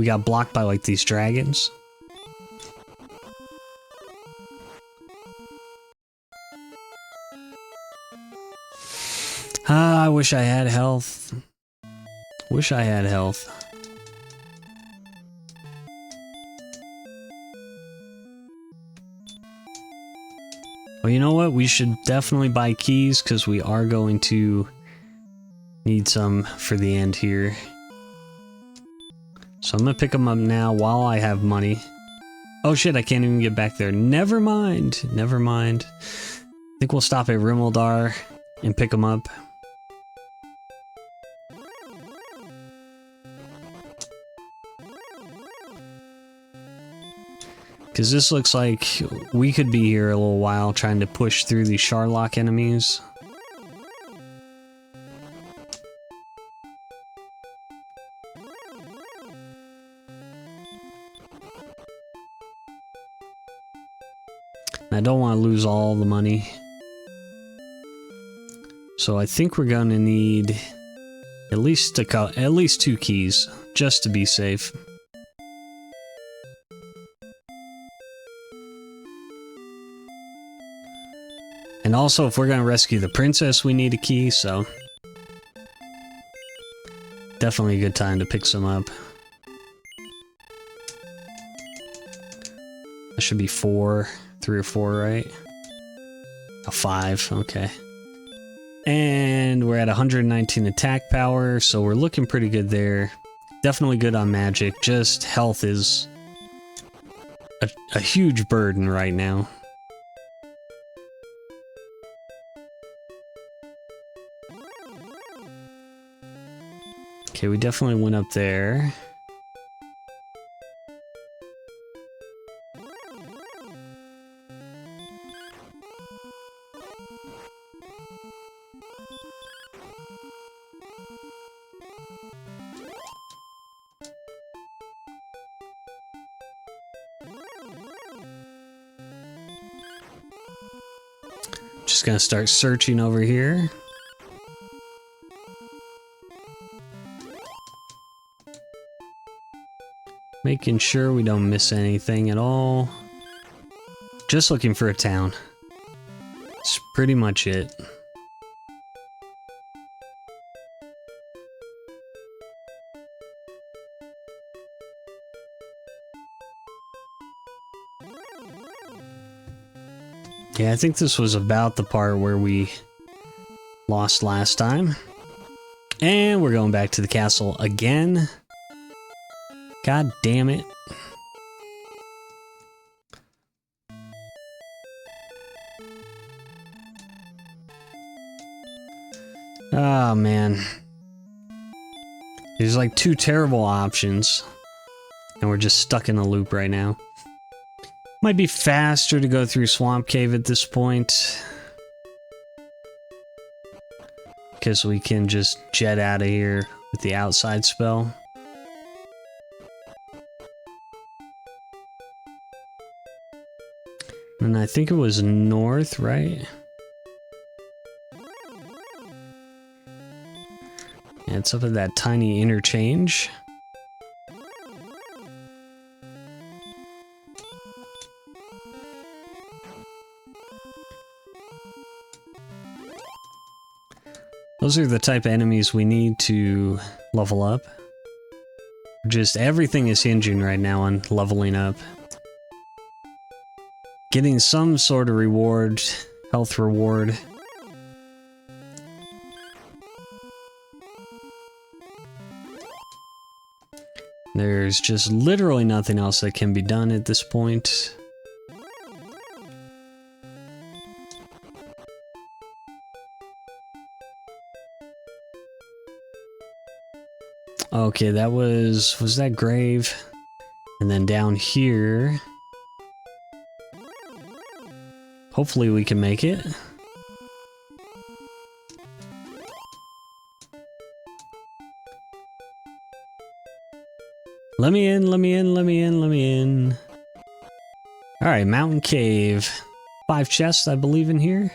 S1: got blocked by like these dragons. I wish I had health. Wish I had health. Well, you know what? We should definitely buy keys, because we are going to need some for the end here. So I'm gonna pick them up now while I have money. Oh shit, I can't even get back there. Never mind. Never mind. I think we'll stop at Rimmeldar and pick them up. Because this looks like we could be here a little while trying to push through these Sharlock enemies. I don't want to lose all the money. So I think we're going to need at least 2 keys, just to be safe. And also, if we're going to rescue the princess, we need a key, so definitely a good time to pick some up. That should be 4. 3 or 4, right? A 5, okay. And we're at 119 attack power, so we're looking pretty good there. Definitely good on magic, just health is a huge burden right now. Okay, we definitely went up there. Just gonna start searching over here. Making sure we don't miss anything at all. Just looking for a town. That's pretty much it. Yeah, I think this was about the part where we lost last time. And we're going back to the castle again. God damn it. Oh, man. There's like two terrible options, and we're just stuck in a loop right now. Might be faster to go through Swamp Cave at this point, because we can just jet out of here with the outside spell. And I think it was north, right? Yeah, it's up at that tiny interchange. Those are the type of enemies we need to level up. Just everything is hinging right now on leveling up. Getting some sort of reward, health reward. There's just literally nothing else that can be done at this point. Okay, that was that grave? And then down here, hopefully we can make it. Let me in, let me in, let me in, let me in. Alright, mountain cave. 5 chests, I believe, in here.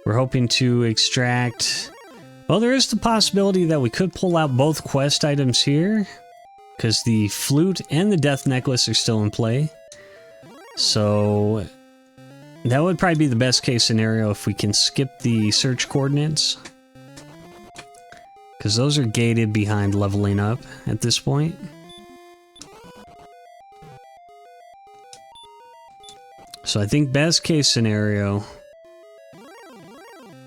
S1: We're hoping to extract... Well, there is the possibility that we could pull out both quest items here, because the flute and the death necklace are still in play. So that would probably be the best case scenario if we can skip the search coordinates, because those are gated behind leveling up at this point. So I think best case scenario...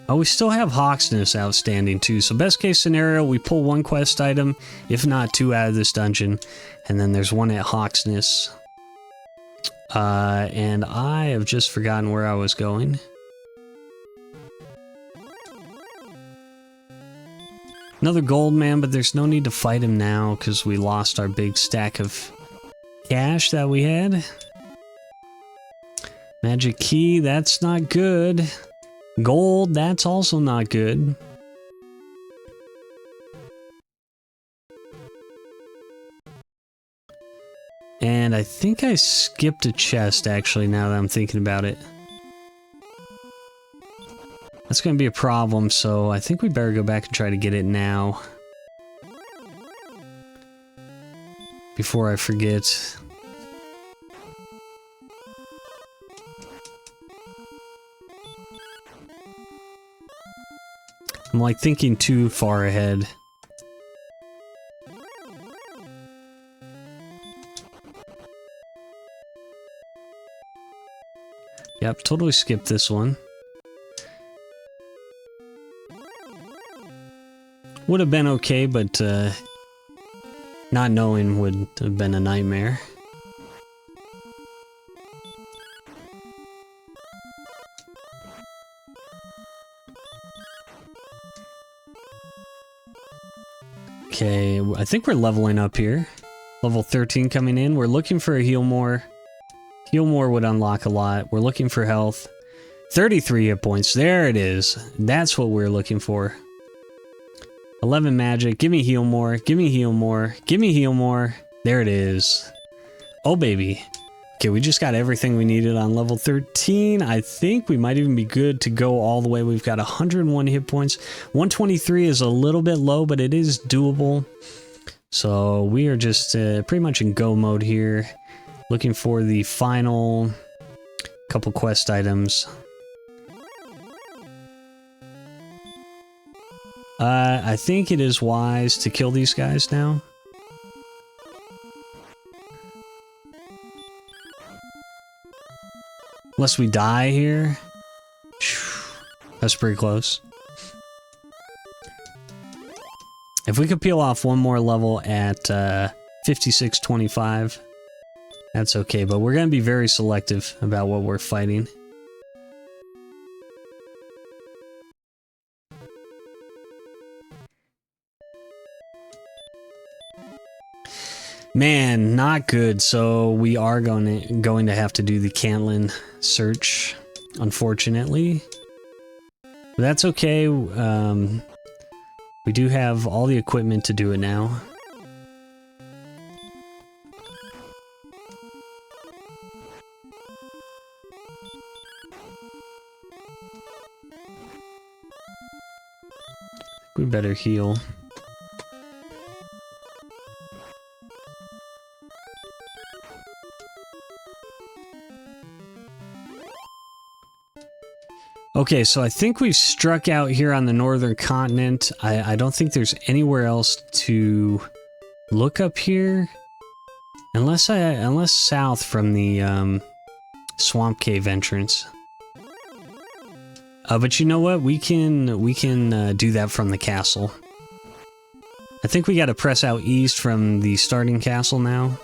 S1: Oh, we still have Hawksness outstanding too, so best case scenario, we pull 1 quest item, if not 2 out of this dungeon, and then there's 1 at Hawksness. And I have just forgotten where I was going. Another gold man, but there's no need to fight him now, because we lost our big stack of cash that we had. Magic key, that's not good. Gold, that's also not good. And I think I skipped a chest, actually, now that I'm thinking about it. That's going to be a problem, so I think we better go back and try to get it now. Before I forget. I'm like thinking too far ahead. Yep, totally skipped this one. Would have been okay, but not knowing would have been a nightmare. Okay, I think we're leveling up here. Level 13 coming in. We're looking for a heal more. Heal more would unlock a lot. We're looking for health. 33 hit points. There it is. That's what we're looking for. 11 magic. Give me heal more. Give me heal more. Give me heal more. There it is. Oh, baby. Okay, we just got everything we needed on level 13. I think we might even be good to go all the way. We've got 101 hit points. 123 is a little bit low, but it is doable. So we are just pretty much in go mode here. Looking for the final couple quest items. I think it is wise to kill these guys now. Unless we die here. That's pretty close. If we could peel off one more level at 5625, that's okay, but we're going to be very selective about what we're fighting. Man, not good. So we are going to have to do the Cantlin search, unfortunately. But that's okay. We do have all the equipment to do it now. We better heal. Okay, so I think we've struck out here on the northern continent. I don't think there's anywhere else to look up here. Unless south from the swamp cave entrance. But you know what? We can do that from the castle. I think we got to press out east from the starting castle now.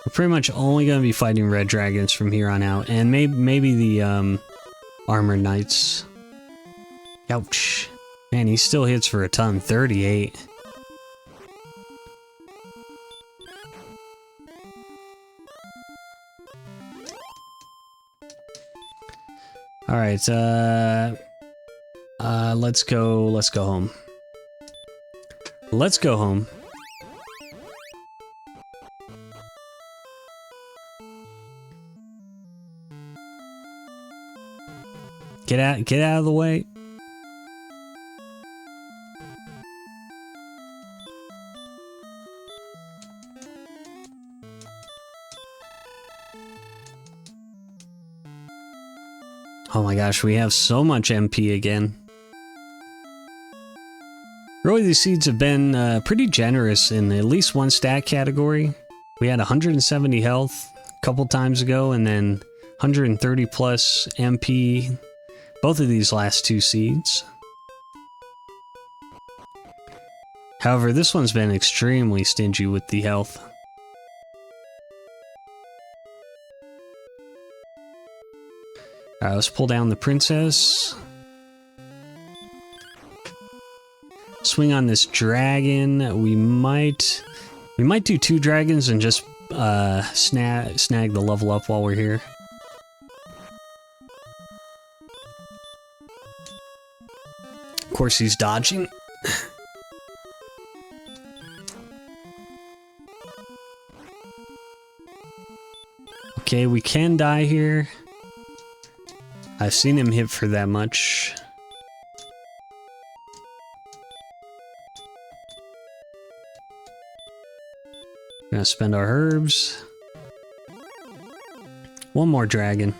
S1: We're pretty much only going to be fighting red dragons from here on out, and maybe the armored knights. Ouch. Man, he still hits for a ton. 38. All right, let's go home. Let's go home. Get out of the way. Oh my gosh, we have so much MP again. Really, these seeds have been pretty generous in at least one stat category. We had 170 health a couple times ago, and then 130 plus MP both of these last two seeds. However, this one's been extremely stingy with the health. Alright, let's pull down the princess. Swing on this dragon. We might do 2 dragons and just snag the level up while we're here. Of course, he's dodging. Okay, we can die here. I've seen him hit for that much. Gonna spend our herbs. One more dragon.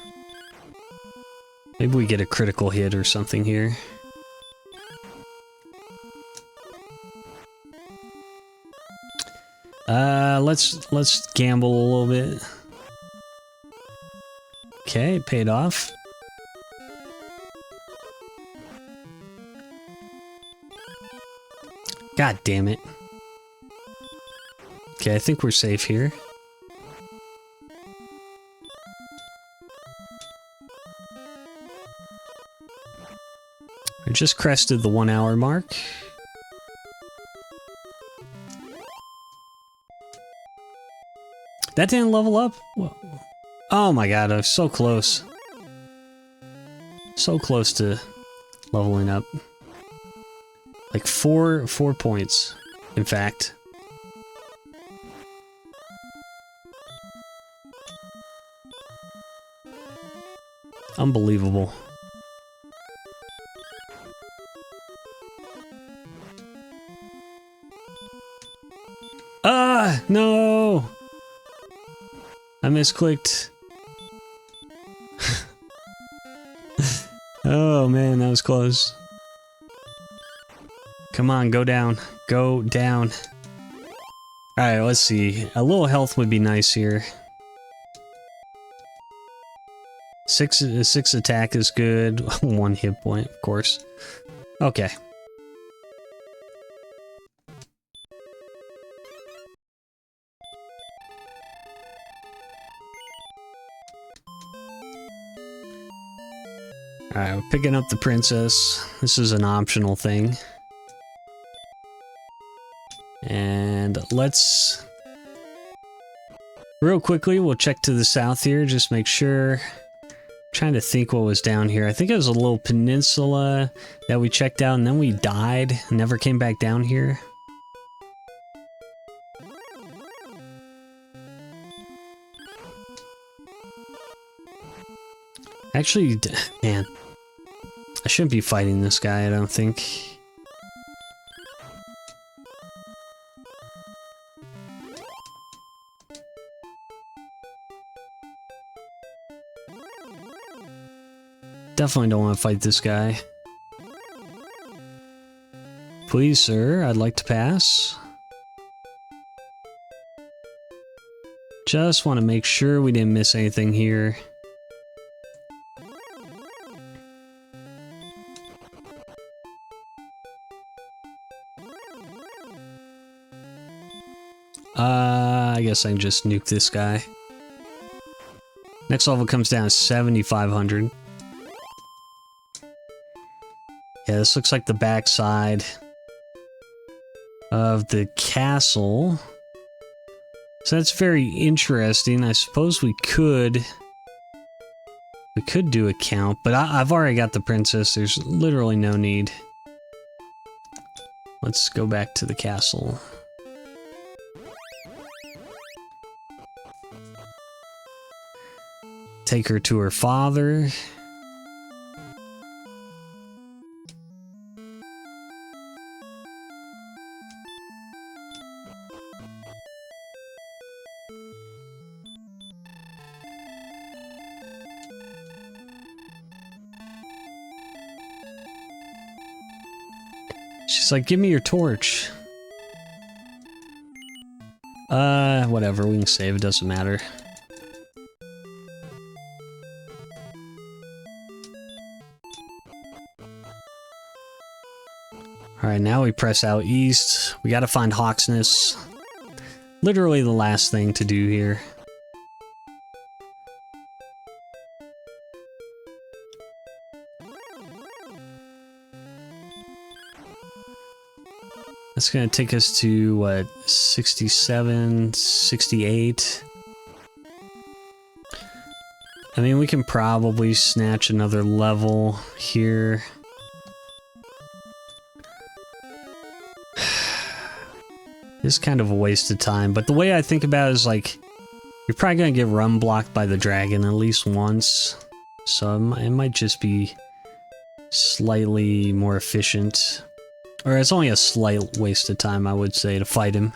S1: Maybe we get a critical hit or something here. Let's gamble a little bit. Okay, it paid off. God damn it. Okay, I think we're safe here. We just crested the 1 hour mark. That didn't level up? Whoa. Oh my god, I was so close. So close to leveling up. Like four points, in fact. Unbelievable. Ah, no! I misclicked. Oh man, that was close. Come on, go down. Go down. Alright, let's see. A little health would be nice here. 6 attack is good. 1 hit point, of course. Okay. Alright, we're picking up the princess. This is an optional thing. let's... Real quickly, we'll check to the south here, just make sure. Trying to think what was down here. I think it was a little peninsula that we checked out and then we died. Never came back down here. Actually, man, I shouldn't be fighting this guy, I don't think. Definitely don't want to fight this guy. Please, sir, I'd like to pass. Just want to make sure we didn't miss anything here. I guess I can just nuke this guy. Next level comes down to 7,500. Yeah, this looks like the backside of the castle. So that's very interesting. I suppose we could do a count, but I've already got the princess. There's literally no need. Let's go back to the castle. Take her to her father. She's like, give me your torch. Whatever, we can save, it doesn't matter. Alright, now we press out east. We gotta find Hawksness. Literally the last thing to do here. That's gonna take us to, what, 67, 68? I mean, we can probably snatch another level here. It's kind of a waste of time, but the way I think about it is like, you're probably gonna get run blocked by the dragon at least once, so it might just be slightly more efficient. Or it's only a slight waste of time, I would say, to fight him.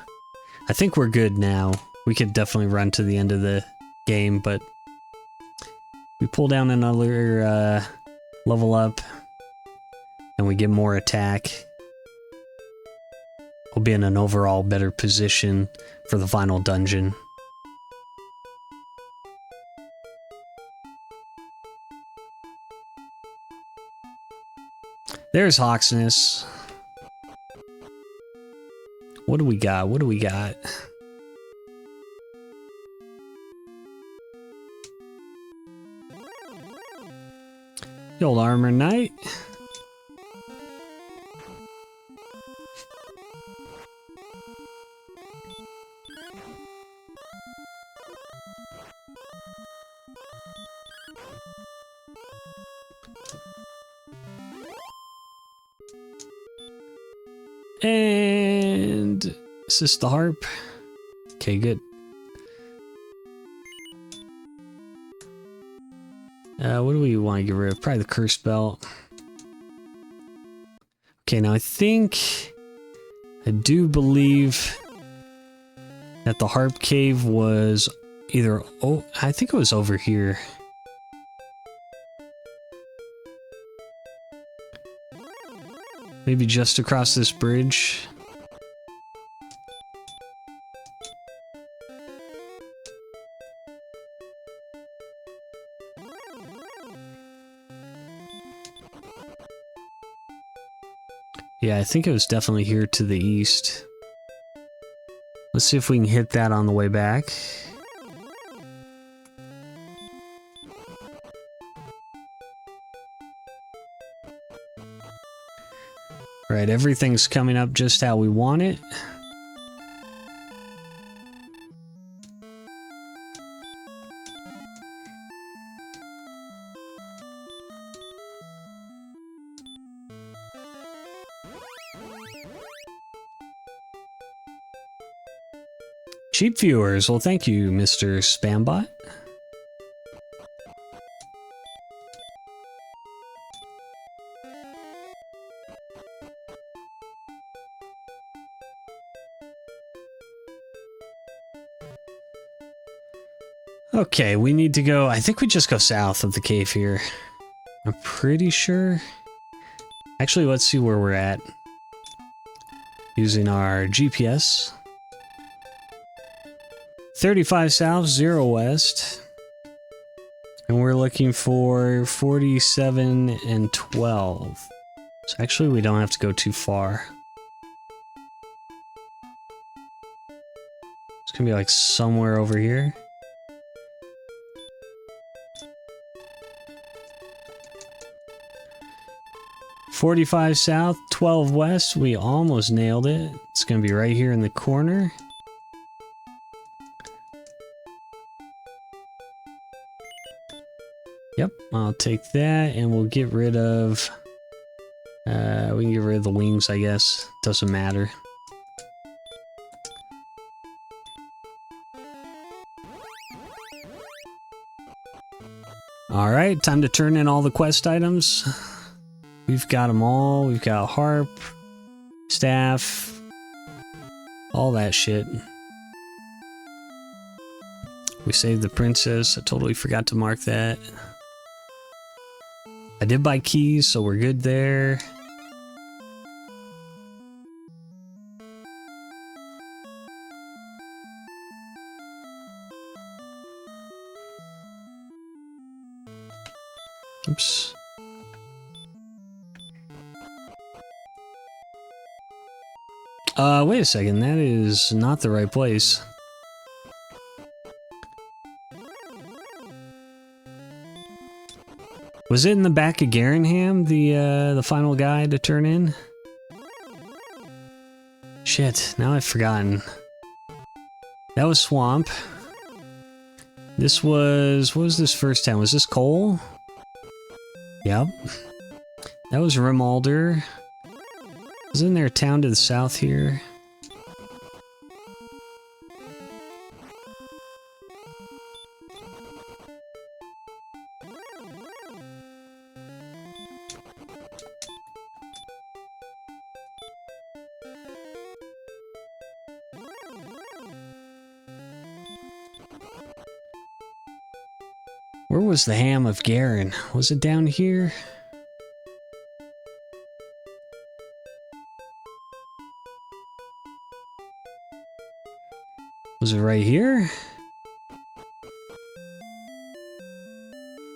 S1: I think we're good now. We could definitely run to the end of the game, but we pull down another level up, and we get more attack. We'll be in an overall better position for the final dungeon. There's Hawksness. What do we got? What do we got? The old armor knight. And is this the harp? Okay, good. What do we want to get rid of? Probably the curse belt. Okay, now I do believe that the harp cave was either, oh, I think it was over here. Maybe just across this bridge. Yeah, I think it was definitely here to the east. Let's see if we can hit that on the way back. Right, everything's coming up just how we want it. Cheap viewers. Well, thank you, Mr. Spambot. Okay, we need to go. I think we just go south of the cave here. I'm pretty sure. Actually, let's see where we're at. Using our GPS. 35 south, 0 west. And we're looking for 47 and 12. So actually, we don't have to go too far. It's gonna be like somewhere over here. $45 south, 12 west. We almost nailed it. It's gonna be right here in the corner. Yep, I'll take that, and we'll get rid of... we can get rid of the wings, I guess. Doesn't matter. Alright, time to turn in all the quest items. We've got them all. We've got harp, staff, all that shit. We saved the princess. I totally forgot to mark that. I did buy keys, so we're good there. Oops. Wait a second, that is not the right place. Was it in the back of Garenham, the final guy to turn in? Shit, now I've forgotten. That was Swamp. This was... what was this first town? Was this Cole? Yep. That was Rimalder. Isn't there a town to the south here? Where was the Ham of Garen? Was it down here? Was it right here?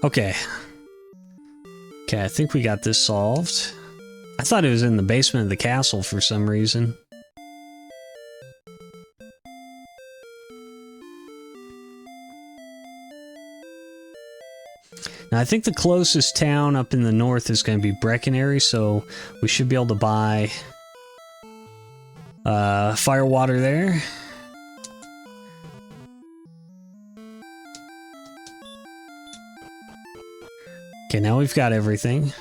S1: Okay. Okay, I think we got this solved. I thought it was in the basement of the castle for some reason. Now, I think the closest town up in the north is going to be Breckenary, so we should be able to buy firewater there. Okay, now we've got everything.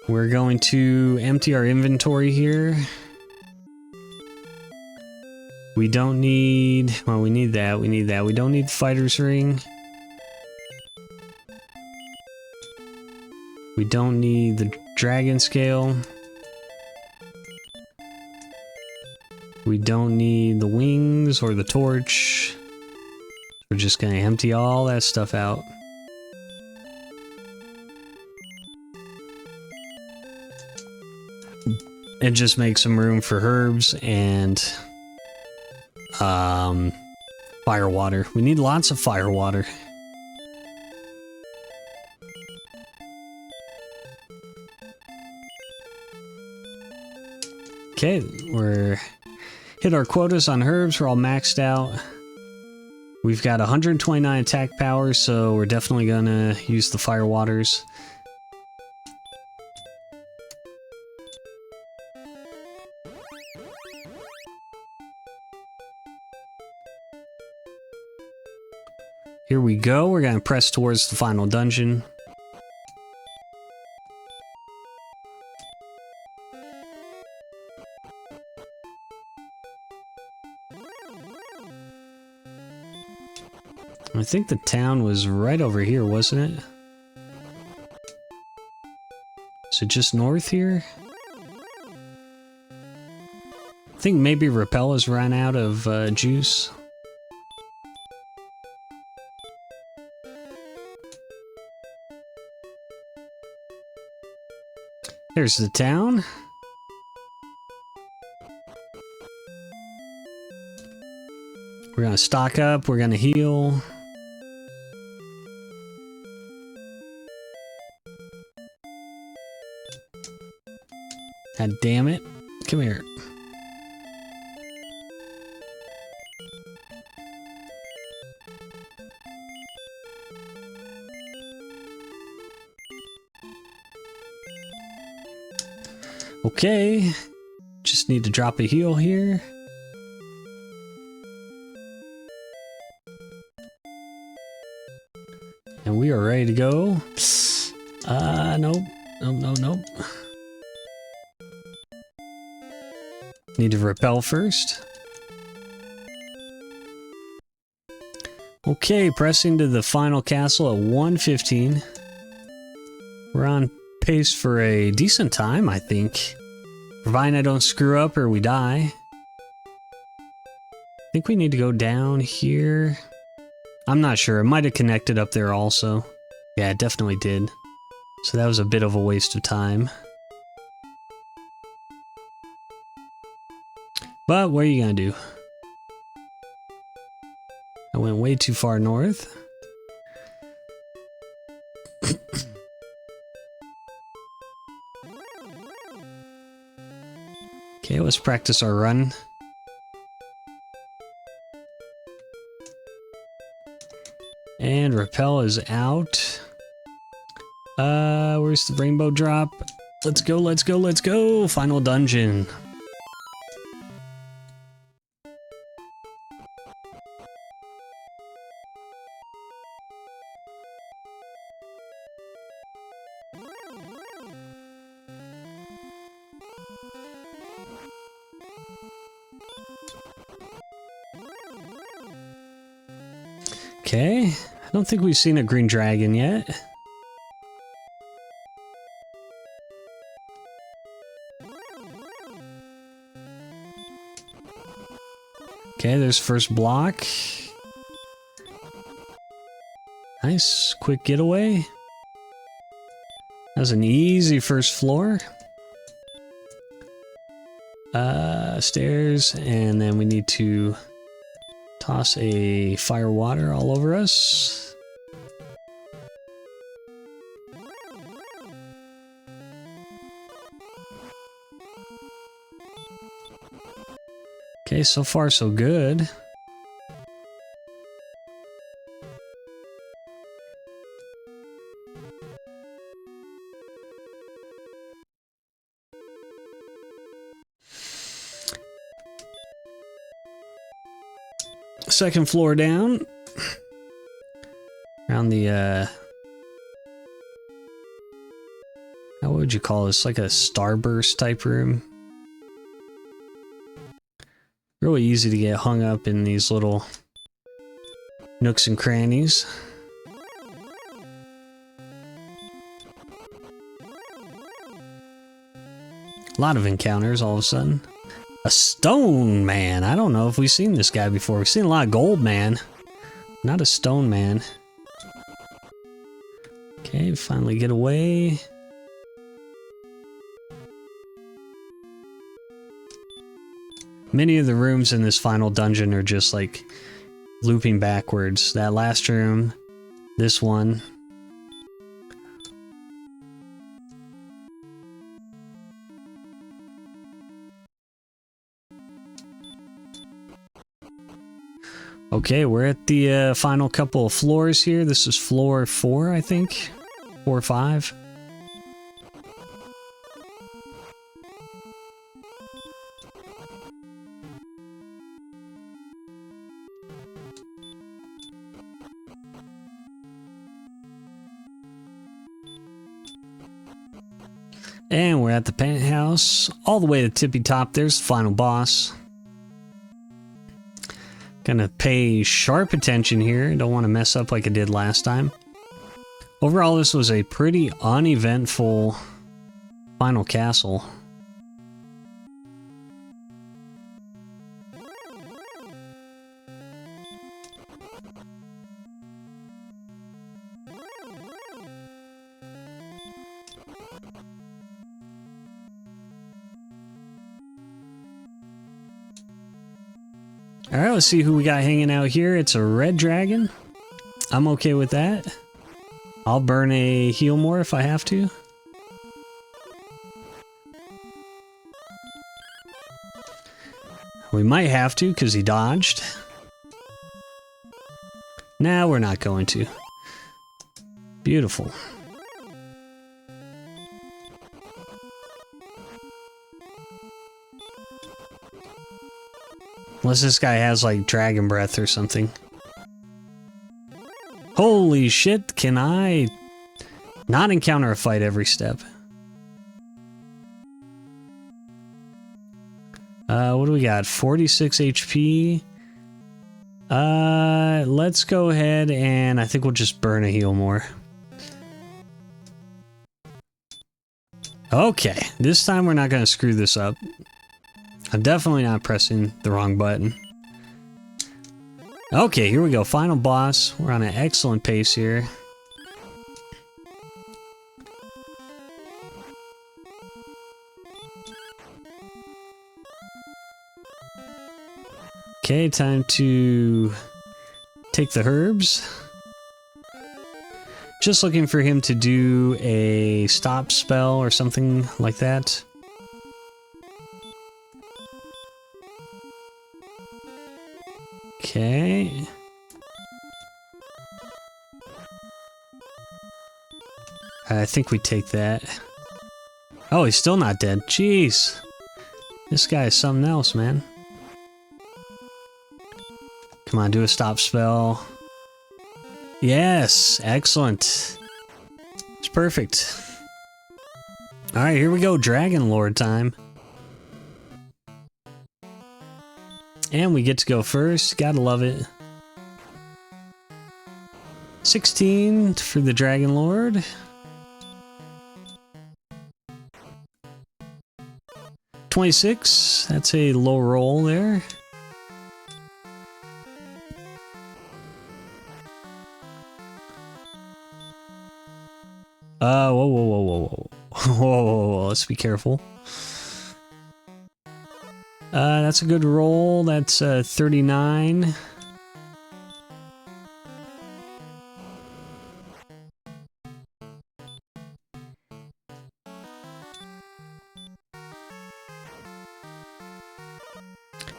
S1: We're going to empty our inventory here. We don't need... well, we need that, we need that. We don't need the fighter's ring. We don't need the dragon scale. We don't need the wings or the torch. We're just gonna empty all that stuff out. And just make some room for herbs and fire water. We need lots of fire water. Okay, we're hit our quotas on herbs. We're all maxed out. We've got 129 attack power, so we're definitely gonna use the fire waters. Here we go. We're gonna press towards the final dungeon. I think the town was right over here, wasn't it? Is it just north here? I think maybe Repel has run out of juice. There's the town. We're gonna stock up, we're gonna heal. God damn it. Come here. Okay. Just need to drop a heal here. And we are ready to go. Nope. Nope. Need to repel first. Okay, pressing to the final castle at 1:15. We're on pace for a decent time, I think. Providing I don't screw up or we die. I think we need to go down here. I'm not sure. It might have connected up there also. Yeah, it definitely did. So that was a bit of a waste of time. But what are you gonna do? I went way too far north. Okay, let's practice our run. And repel is out. Where's the rainbow drop? Let's go, let's go, let's go! Final dungeon. Okay, I don't think we've seen a green dragon yet. Okay, there's first block. Nice, quick getaway. That was an easy first floor. Stairs, and then we need to toss a fire water all over us. Okay, so far so good. Second floor down. Around the, how would you call this? Like a starburst type room. Really easy to get hung up in these little nooks and crannies. A lot of encounters all of a sudden. A stone man. I don't know if we've seen this guy before. We've seen a lot of gold man. Not a stone man. Okay, finally get away. Many of the rooms in this final dungeon are just like looping backwards. That last room, this one. Okay, we're at the final couple of floors here. This is floor 4, I think. 4 or 5. And we're at the penthouse. All the way to the tippy top. There's the final boss. Gonna pay sharp attention here. Don't want to mess up like I did last time. Overall, this was a pretty uneventful final castle. Alright, let's see who we got hanging out here. It's a red dragon. I'm okay with that. I'll burn a heal more if I have to. We might have to because he dodged. Nah, we're not going to. Beautiful. Unless this guy has like dragon breath or something. Holy shit, can I not encounter a fight every step? What do we got? 46 HP. Let's go ahead and I think we'll just burn a heal more. Okay, this time we're not going to screw this up. I'm definitely not pressing the wrong button. Okay, here we go. Final boss. We're on an excellent pace here. Okay, time to take the herbs. Just looking for him to do a stop spell or something like that. Okay. I think we take that. Oh, he's still not dead. Jeez. This guy is something else, man. Come on, do a stop spell. Yes, excellent. It's perfect. Alright, here we go. Dragon Lord time. And we get to go first. Gotta love it. 16 for the Dragon Lord. $26. That's a low roll there. Whoa, whoa, whoa, whoa, whoa. Whoa, whoa, whoa, let's be careful. That's a good roll. That's 39.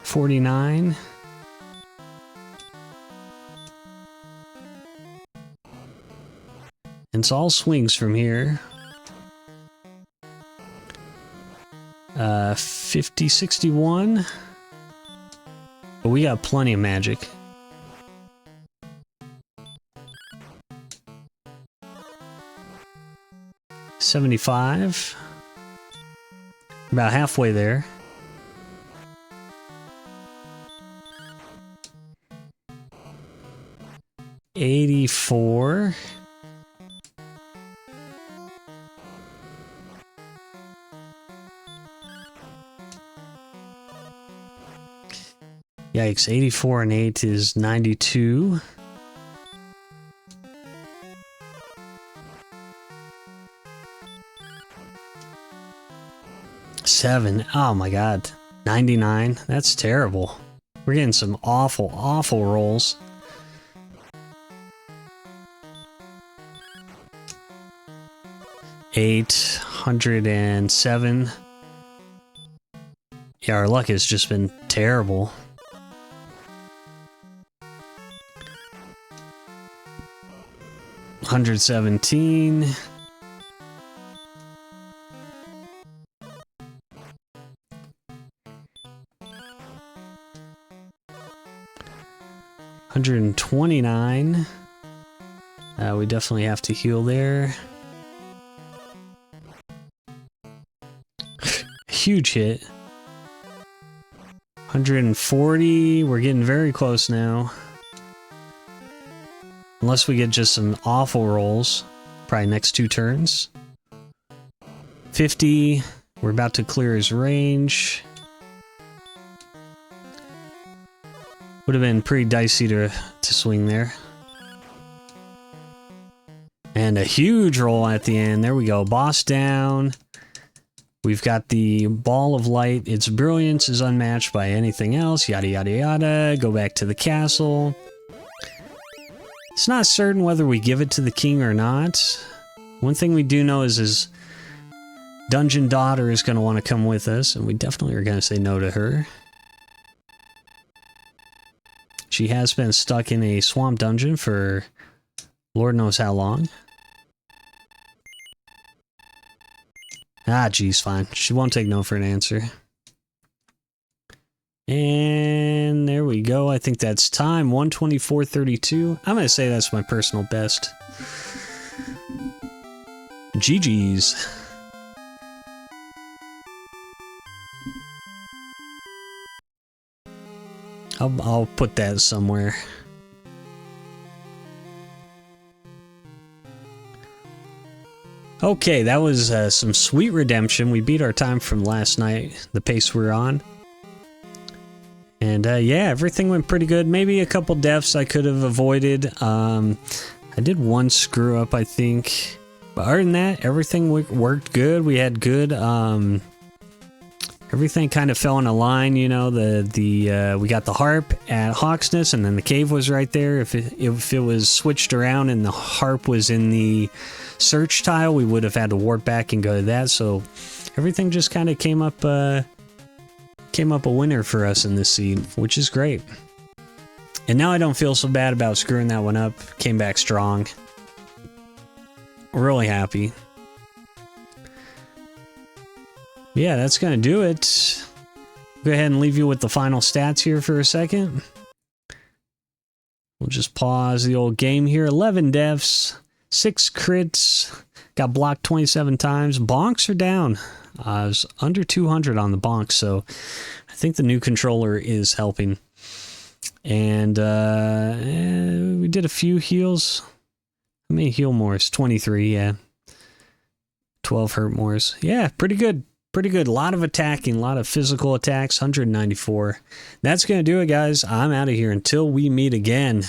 S1: $49. And it's all swings from here. 50, 61. But we got plenty of magic. $75. About halfway there. $84. Yikes, 84 and 8 is 92. $7. Oh my god. 99. That's terrible. We're getting some awful, awful rolls. $807. Yeah, our luck has just been terrible. $117. $129. We definitely have to heal there. Huge hit. 140. We're getting very close now. Unless we get just some awful rolls. Probably next 2 turns. 50. We're about to clear his range. Would have been pretty dicey to swing there. And a huge roll at the end. There we go. Boss down. We've got the ball of light. Its brilliance is unmatched by anything else. Yada, yada, yada. Go back to the castle. It's not certain whether we give it to the king or not. One thing we do know is his dungeon daughter is going to want to come with us. And we definitely are going to say no to her. She has been stuck in a swamp dungeon for Lord knows how long. Ah, geez, fine. She won't take no for an answer. And there we go. I think that's time. 124.32. I'm going to say that's my personal best. GG's. I'll put that somewhere. Okay, that was some sweet redemption. We beat our time from last night, the pace we were on. And yeah, everything went pretty good. Maybe a couple deaths I could have avoided. I did one screw up, I think. But other than that, everything worked good. We had good... everything kind of fell in a line, you know. We got the harp at Hawksness, and then the cave was right there. If it was switched around and the harp was in the search tile, we would have had to warp back and go to that. So everything just kind of came up a winner for us in this seed, which is great. And now I don't feel so bad about screwing that one up. Came back strong. Really happy. Yeah, that's going to do it. Go ahead and leave you with the final stats here for a second. We'll just pause the old game here. 11 deaths, 6 crits, got blocked 27 times. Bonks are down. I was under 200 on the bonks, so I think the new controller is helping. And we did a few heals. How many heal mores? 23, yeah. 12 hurt mores. Yeah, pretty good. Pretty good. A lot of attacking, a lot of physical attacks. 194. That's going to do it, guys. I'm out of here until we meet again.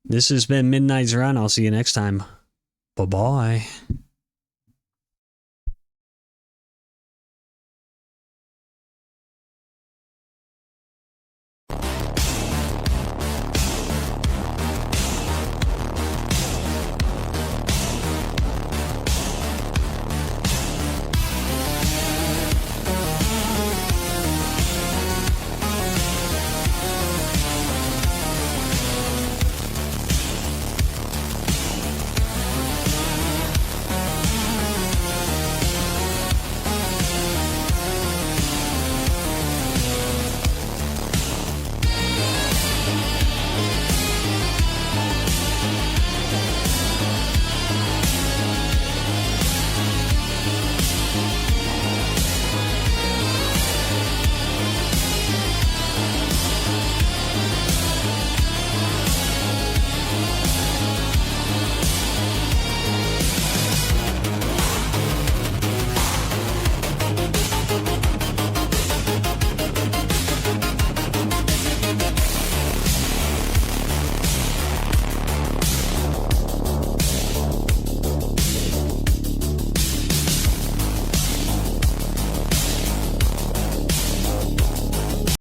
S1: This has been Midnight's Run. I'll see you next time. Bye-bye.